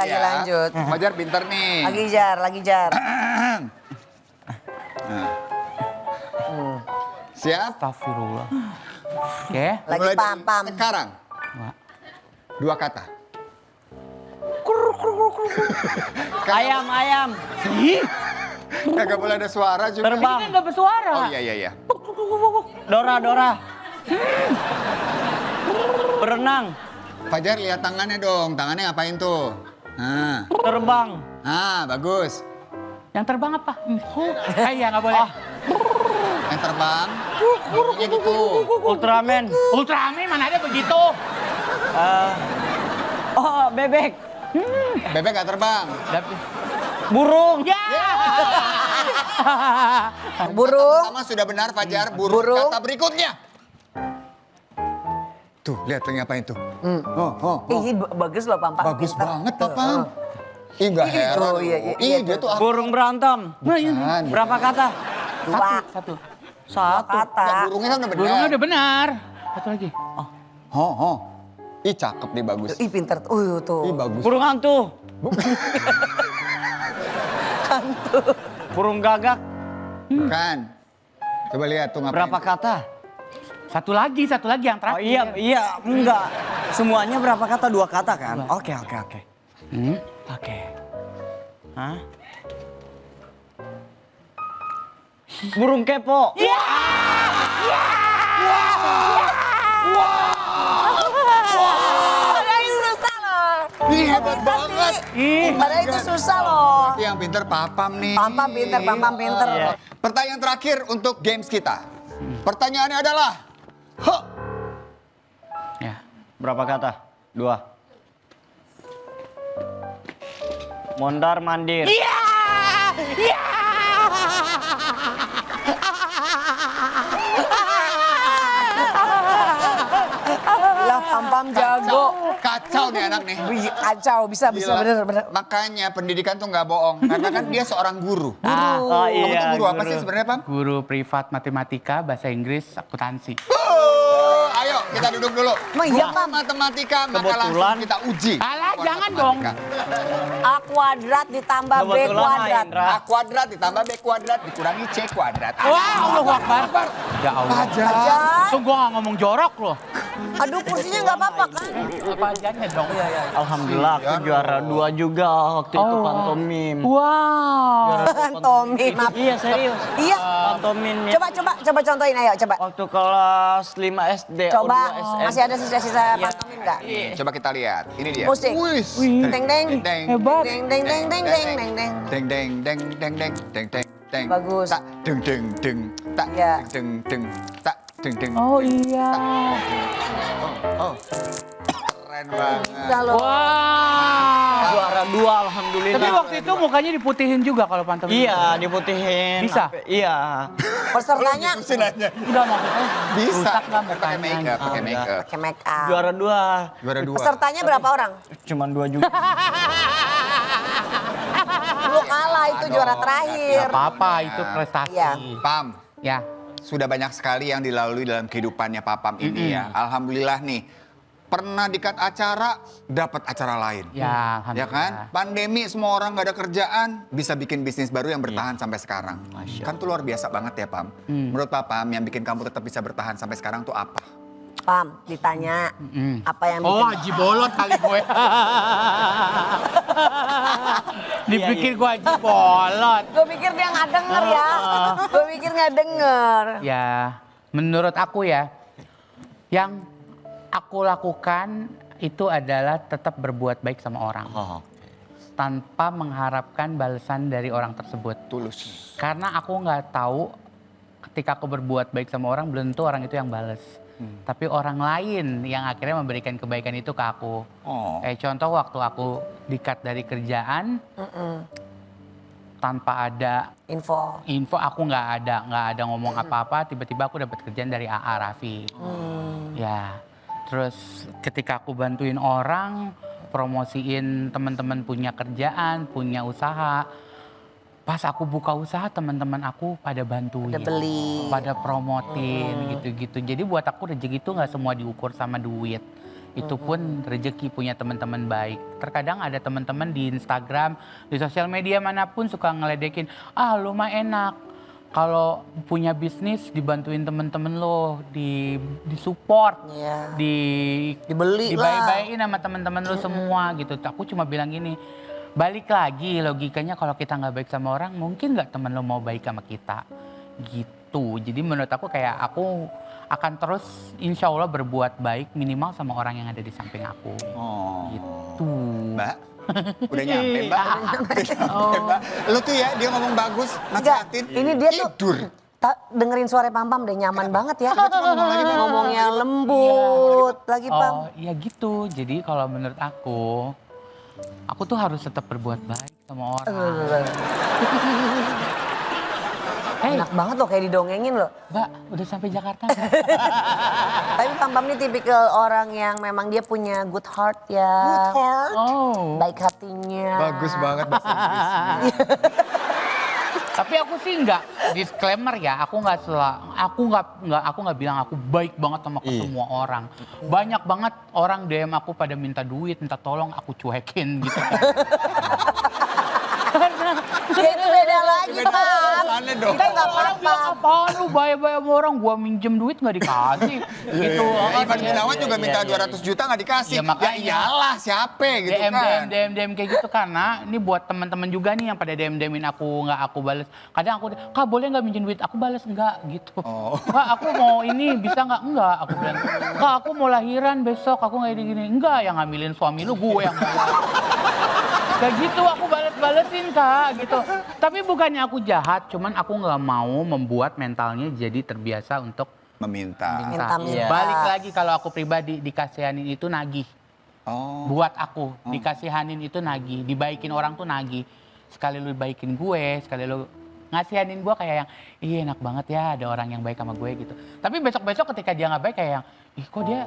ya. lanjut. Fajar pinter nih. Lagi Jar, lagi Jar. Siap? Astagfirullah. Oke. Lagi Mulai dari pam-pam. Sekarang, Wah. 2 kata. Ayam. Kagak boleh ada suara juga. Terbang. Ini kan gak bersuara. Oh iya. Dora. Berenang. Fajar lihat tangannya dong, tangannya ngapain tuh? Terbang. Bagus. Yang terbang apa? Iya nggak boleh. Yang terbang, bunyinya gitu. Ultraman. Ultraman mana ada begitu? Bebek. Bebek gak terbang. Burung. Ya. Burung. Pertama sudah benar Fajar, burung. Burung. Kata berikutnya. Tuh, lihat lagi ngapain tuh. Oh. Ih, bagus loh Pam. Bagus Pinter. banget, Papam. Ih, gak heran. iya, Dia tuh Burung berantem. Bukan. Berapa kata? Satu. Satu. Kata. Burungnya kan udah benar. Burungnya udah benar. Satu lagi. Ho. Ih cakep nih bagus. Ih pinter, tuh. Ih bagus. Burung hantu. Burung gagak. Bukan. Coba lihat tuh ngapain. Berapa kata? Satu lagi yang Oh terakhir. iya, enggak. Semuanya berapa kata? 2 kata kan? Oke. Hmm? Oke. Hah? Burung kepo. Padahal itu susah loh. Ih hebat banget. Padahal itu susah loh. Berarti yang pinter Papam nih. Pampam pinter. Iya. Pertanyaan terakhir untuk games kita. Pertanyaannya adalah, Ya. Berapa kata? 2. Mondar mandir. Lah Pampam jago. kacau nih anak nih. Kacau, bisa Gila. bener. Makanya pendidikan tuh nggak bohong. Karena kan dia seorang guru. Oh, Kamu tuh iya, guru apa sih sebenarnya, Pam? Guru privat matematika, bahasa Inggris, akuntansi. Ayo kita duduk dulu. Emang iya, Guru Pam? matematika, maka Kebetulan. langsung kita uji. Alah, Guru jangan dong. matematika. A kuadrat ditambah B Kebetulan, kuadrat. Indra. A kuadrat ditambah B kuadrat dikurangi C kuadrat. Wah, Allahu Akbar. Ya Allah. Aja. Itu gua nggak ngomong jorok loh. Aduh kursinya nggak apa-apa kan? Apa ajaannya dong? Alhamdulillah aku juara 2 juga waktu itu pantomim. Wow. Tommy, maaf. Iya serius. Iya. Pantomim ya. Coba contohin ayo coba. Waktu kelas 5 SD, Coba O2 SM. masih ada sisa-sisa Iya. pantomim nggak? Coba kita lihat. Ini dia. Musik. Wih. Deng deng. Deng. Hebat. Deng deng deng deng deng deng deng. Deng deng deng deng deng deng deng deng. Bagus. Tak deng deng deng. Tak Iya. deng deng. Tak deng deng. Oh iya. Oh. Keren banget. Bisa loh. Wah. Juara 2 alhamdulillah. Tapi waktu itu mukanya diputihin juga kalau pantomim. Iya, diputihin. Bisa? Iya. Pesertanya Enggak maksudnya. Bisa. Rusak nggak Pakai mukanya? make up, pakai make up. pakai make up. Juara 2. Juara 2. Pesertanya berapa orang? Cuman 2 juga. Lu kalah itu juara terakhir. Gak apa-apa, itu prestasi. Iya. Pam, Ya. sudah banyak sekali yang dilalui dalam kehidupannya Papam ini ya. Alhamdulillah nih. Pernah dikat acara, dapat acara lain. Ya, Ya alhamdulillah. kan? Pandemi semua orang gak ada kerjaan, bisa bikin bisnis baru yang bertahan sampai sekarang. Kan tuh luar biasa banget ya Pam. Menurut Papam yang bikin kamu tetap bisa bertahan sampai sekarang tuh apa? Pam, ditanya apa yang Oh, bikin Haji Bolot kali gue. Dipikir gue Haji Bolot. Gue pikir dia nggak denger ya. Gue pikir nggak denger. Ya, menurut aku ya, yang aku lakukan itu adalah tetap berbuat baik sama orang. Tanpa mengharapkan balasan dari orang tersebut. Tulus. Karena aku nggak tahu ketika aku berbuat baik sama orang, belum tentu orang itu yang balas. Tapi orang lain yang akhirnya memberikan kebaikan itu ke aku. Oh. Kayak contoh waktu aku di-cut dari kerjaan, tanpa ada info, aku nggak ada ngomong apa-apa, tiba-tiba aku dapat kerjaan dari AA Raffi. Ya, terus ketika aku bantuin orang, promosiin teman-teman punya kerjaan, punya usaha. Pas aku buka usaha, teman-teman aku pada bantuin. Pada beli. Pada promotin gitu-gitu. Jadi buat aku rezeki itu nggak semua diukur sama duit. Itu pun rezeki punya teman-teman baik. Terkadang ada teman-teman di Instagram, di sosial media manapun suka ngeledekin, ah lu mah enak. Kalau punya bisnis dibantuin temen-temen lo, disupport, Iya. dibeli Dibeli lah. baik-baikin sama temen-temen lo semua gitu. Aku cuma bilang gini, balik lagi logikanya kalau kita nggak baik sama orang, mungkin nggak temen lo mau baik sama kita, gitu. Jadi menurut aku kayak aku akan terus insya Allah berbuat baik minimal sama orang yang ada di samping aku, gitu. Mbak, udah nyampe Mbak. Udah nyampe Mbak. Lu tuh ya, dia ngomong bagus, Enggak, nasihatin, ini dia tidur. tuh dengerin suara Pam deh nyaman banget ya. ngomong lagi, Pam. Ngomongnya lembut lagi Pam. Oh ya gitu, jadi kalau menurut aku tuh harus tetap berbuat baik sama orang. Hey, Enak banget loh kayak didongengin loh. Mbak, udah sampai Jakarta? Tapi Pam ini tipikal orang yang memang dia punya good heart ya. Good heart. Oh. Baik hatinya. Bagus banget bahasa Inggrisnya. Tapi aku sih nggak disclaimer ya, aku nggak bilang aku baik banget sama ke semua orang. Banyak banget orang DM aku pada minta duit, minta tolong, aku cuekin gitu kan. Ya itu beda lagi, Pam. Aneh dong. Kita nggak Orang bilang apa-apa. apaan lu bayar-bayar sama orang, gua minjem duit nggak dikasih. Gitu. Ivan Gunawan juga minta 200 juta nggak dikasih. Ya, makanya. iyalah siapa gitu DM, kan. DM kayak gitu karena ini buat teman-teman juga nih yang pada DM-in aku nggak aku balas. Kadang aku, Kak boleh nggak minjem duit? Aku balas enggak gitu. Oh. Kak aku mau ini bisa nggak? Enggak. Aku bilang, Kak aku mau lahiran besok, aku nggak gini. Enggak, yang ngambilin suami lu gue yang bayar. Kayak gitu aku balesin Kak gitu. Tapi bukannya aku jahat, cuman aku nggak mau membuat mentalnya jadi terbiasa untuk Meminta. Minta. Balik lagi kalau aku pribadi dikasihanin itu nagih. Oh. Buat aku dikasihanin itu nagih, dibaikin orang tuh nagih. Sekali lu baikin gue, sekali lu ngasihanin gue kayak yang, ih enak banget ya ada orang yang baik sama gue gitu. Tapi besok-besok ketika dia nggak baik kayak yang, ih kok dia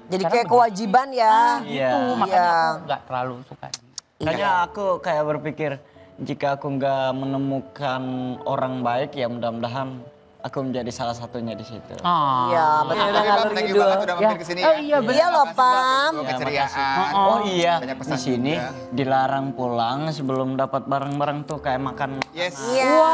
Jadi sekarang kayak begini?" kewajiban ya. Gitu, makanya Iya. aku nggak terlalu suka. Makanya aku kayak berpikir jika aku nggak menemukan orang baik ya mudah-mudahan aku menjadi salah satunya di situ. Ah. Iya, benar Tapi Pam, ngalur thank you ngidul. banget udah mampir Ya. kesini Oh, iya, bener. Iya loh, Makasih banget Pam. untuk Ya, keceriaan. Oh iya, Banyak di pesan sini juga. dilarang pulang sebelum dapat barang-barang tuh kayak makan. Yes. Iya. Wow,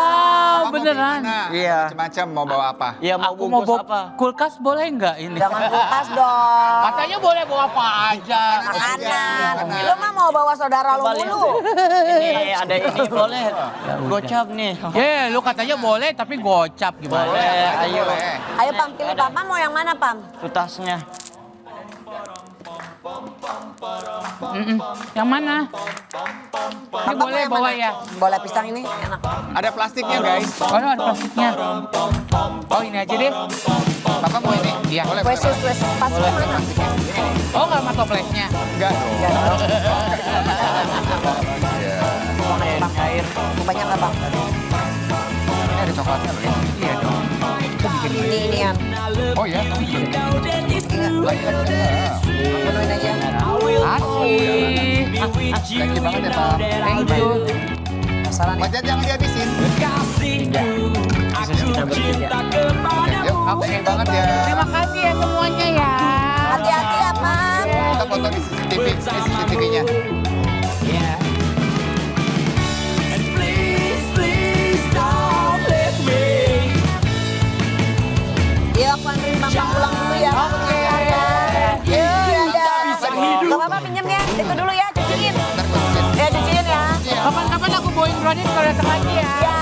Mama mau beneran. gimana? Iya. Macam-macam mau bawa apa? Iya mau Aku mau bungkus bawa apa? kulkas boleh nggak ini? Jangan kulkas dong. Katanya boleh bawa apa aja. Makanan. Lu mah mau bawa saudara lu Balik. mulu. Ini ada ini boleh. Gocap nih. Ya, lu katanya boleh tapi gocap gimana? Boleh, ayo. Boleh. Ayo Pam, pilih Pam mau yang mana Pam? Tutasnya. Yang mana? Ini Pam, boleh yang bawa mana? ya? Boleh pisang ini enak. Ada plastiknya guys. Oh, ada plastiknya. Oh, ini aja deh. Papa mau ini? Iya. Boleh. Kue sus, pas mana? Oh, nggak sama toplesnya. Enggak dong. Air. Banyak nggak Pam? Ini ada coklatnya loh. Iya dong. Kita bikin Ini. Oh iya. Penuhin aja. Asik. Thank you banget ya Pam. Thank you. Masalah nih. Wajah jangan dihabisin. Bisa kita bertiga. Yuk, Oke. thank you banget ya. Terima kasih ya semuanya ya. Hati-hati ya Pam. Kita foto di CCTV, di CCTV-nya. Yuk aku anterin Pam pulang dulu ya. Oke. Yuk, dadah. Gak apa-apa pinjem ya. Itu dulu ya, cuciin. Ntar gue cuciin. Ya cuciin ya. Kapan-kapan aku bawain brownies kalau datang lagi ya. Ya.